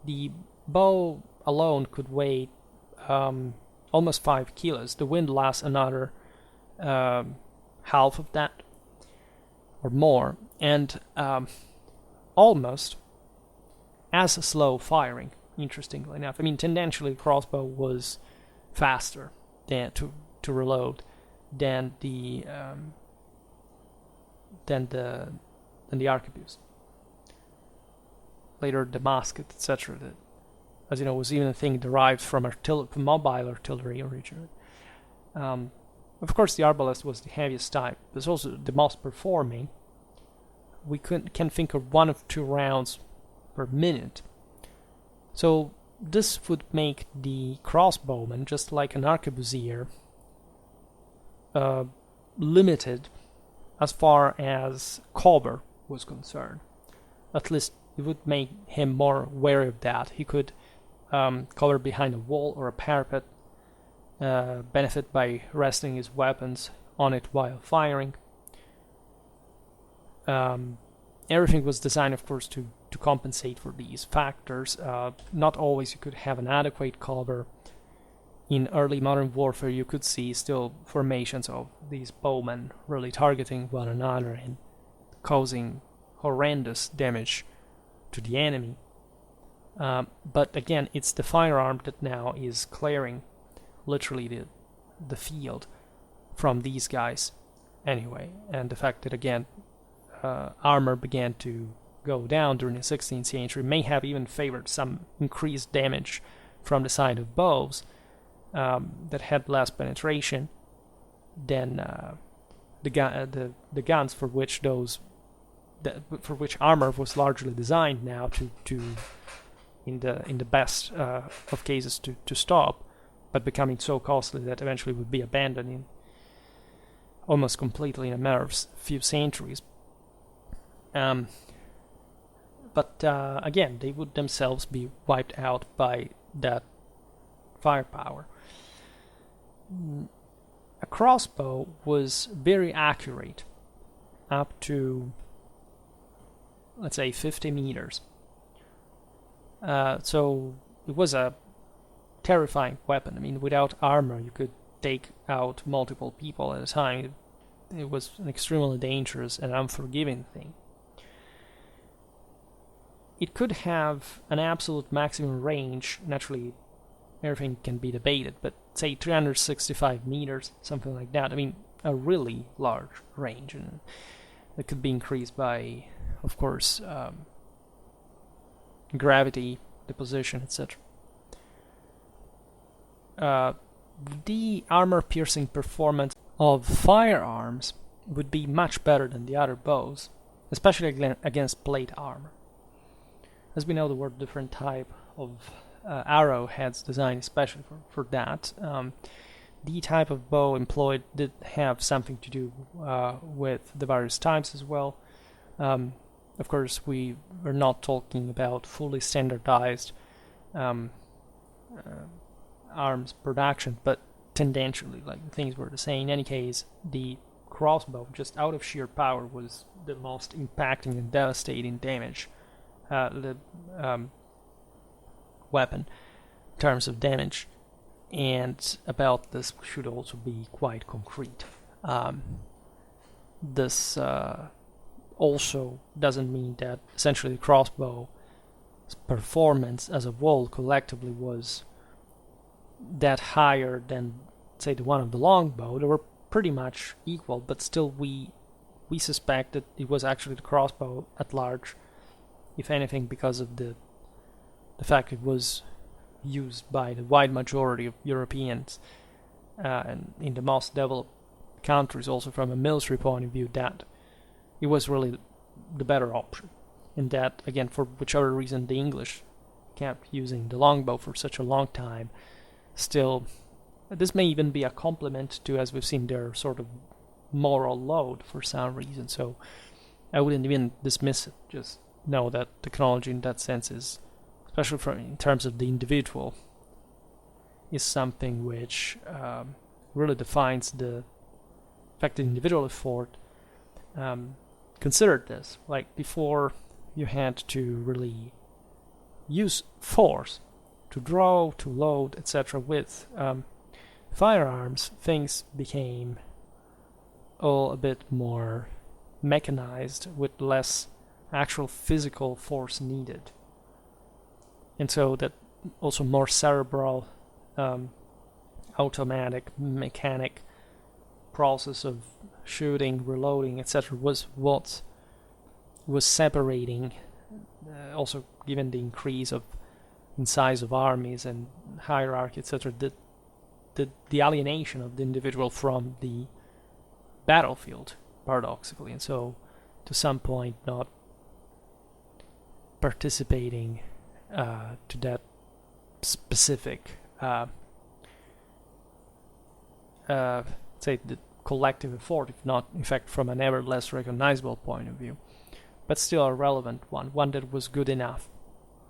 The bow alone could weigh almost 5 kilos. The windlass another half of that or more, and almost as slow firing, interestingly enough. I mean, tendentially, crossbow was faster than to reload than the arquebus. Later, the musket, etc. That, as you know, was even a thing derived from mobile artillery originally. Of course, the arbalest was the heaviest type. It was also the most performing. We can think of 1 or 2 rounds per minute. So this would make the crossbowman, just like an arquebusier, limited as far as cover was concerned. At least it would make him more wary of that. He could cover behind a wall or a parapet, benefit by resting his weapons on it while firing. Everything was designed, of course, to compensate for these factors. Not always you could have an adequate cover. In early modern warfare, you could see still formations of these bowmen really targeting one another and causing horrendous damage to the enemy. But again, it's the firearm that now is clearing literally the field from these guys anyway. And the fact that, again, armor began to go down during the 16th century may have even favored some increased damage from the side of bows that had less penetration than the guns for which armor was largely designed now to in the best of cases to stop, but becoming so costly that eventually would be abandoned in almost completely in a matter of few centuries. But again, they would themselves be wiped out by that firepower. A crossbow was very accurate up to, let's say, 50 meters. So it was a terrifying weapon. I mean, without armor, you could take out multiple people at a time. It was an extremely dangerous and unforgiving thing. It could have an absolute maximum range. Naturally, everything can be debated, but say 365 meters, something like that. I mean, a really large range, and it could be increased by, of course, gravity, the position, etc. The armor-piercing performance of firearms would be much better than the other bows, especially against plate armor. As we know, there were different type of arrowheads designed especially for that. The type of bow employed did have something to do with the various types as well. Of course, we were not talking about fully standardized arms production, but tendentially, like, things were the same. In any case, the crossbow, just out of sheer power, was the most impacting and devastating damage weapon in terms of damage, and about this should also be quite concrete. This also doesn't mean that essentially the crossbow's performance as a whole collectively was that higher than, say, the one of the longbow. They were pretty much equal, but still we suspect that it was actually the crossbow at large, if anything, because of the fact it was used by the wide majority of Europeans and in the most developed countries, also from a military point of view, that it was really the better option. And that, again, for whichever reason the English kept using the longbow for such a long time, still, this may even be a compliment to, as we've seen, their sort of moral load for some reason. So I wouldn't even dismiss it. Just know that technology in that sense is, especially in terms of the individual, is something which really defines the fact that individual effort. Consider this, like before you had to really use force to draw, to load, etc. with firearms, things became all a bit more mechanized with less actual physical force needed. And so that also more cerebral, automatic, mechanic process of shooting, reloading, etc. was what was separating, also given the increase in size of armies and hierarchy, etc., the alienation of the individual from the battlefield, paradoxically, and so to some point not participating to that specific say the collective effort, if not in fact from an ever less recognizable point of view, but still a relevant one that was good enough,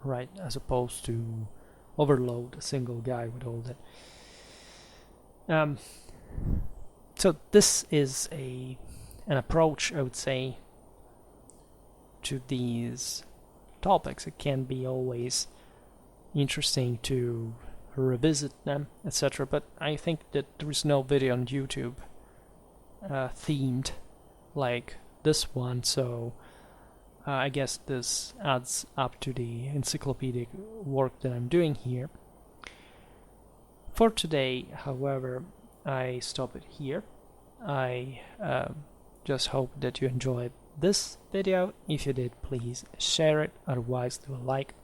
right, as opposed to overload a single guy with all that. So this is an approach, I would say, to these topics. It can be always interesting to revisit them, etc. But I think that there is no video on YouTube themed like this one, so I guess this adds up to the encyclopedic work that I'm doing here. For today, however, I stop it here. I just hope that you enjoyed this video. If you did, please share it. Otherwise, do a like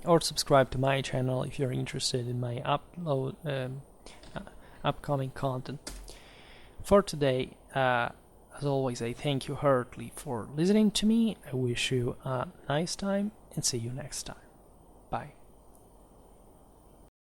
or subscribe to my channel if you're interested in my upcoming content. For today, as always, I thank you heartily for listening to me. I wish you a nice time and see you next time. Bye.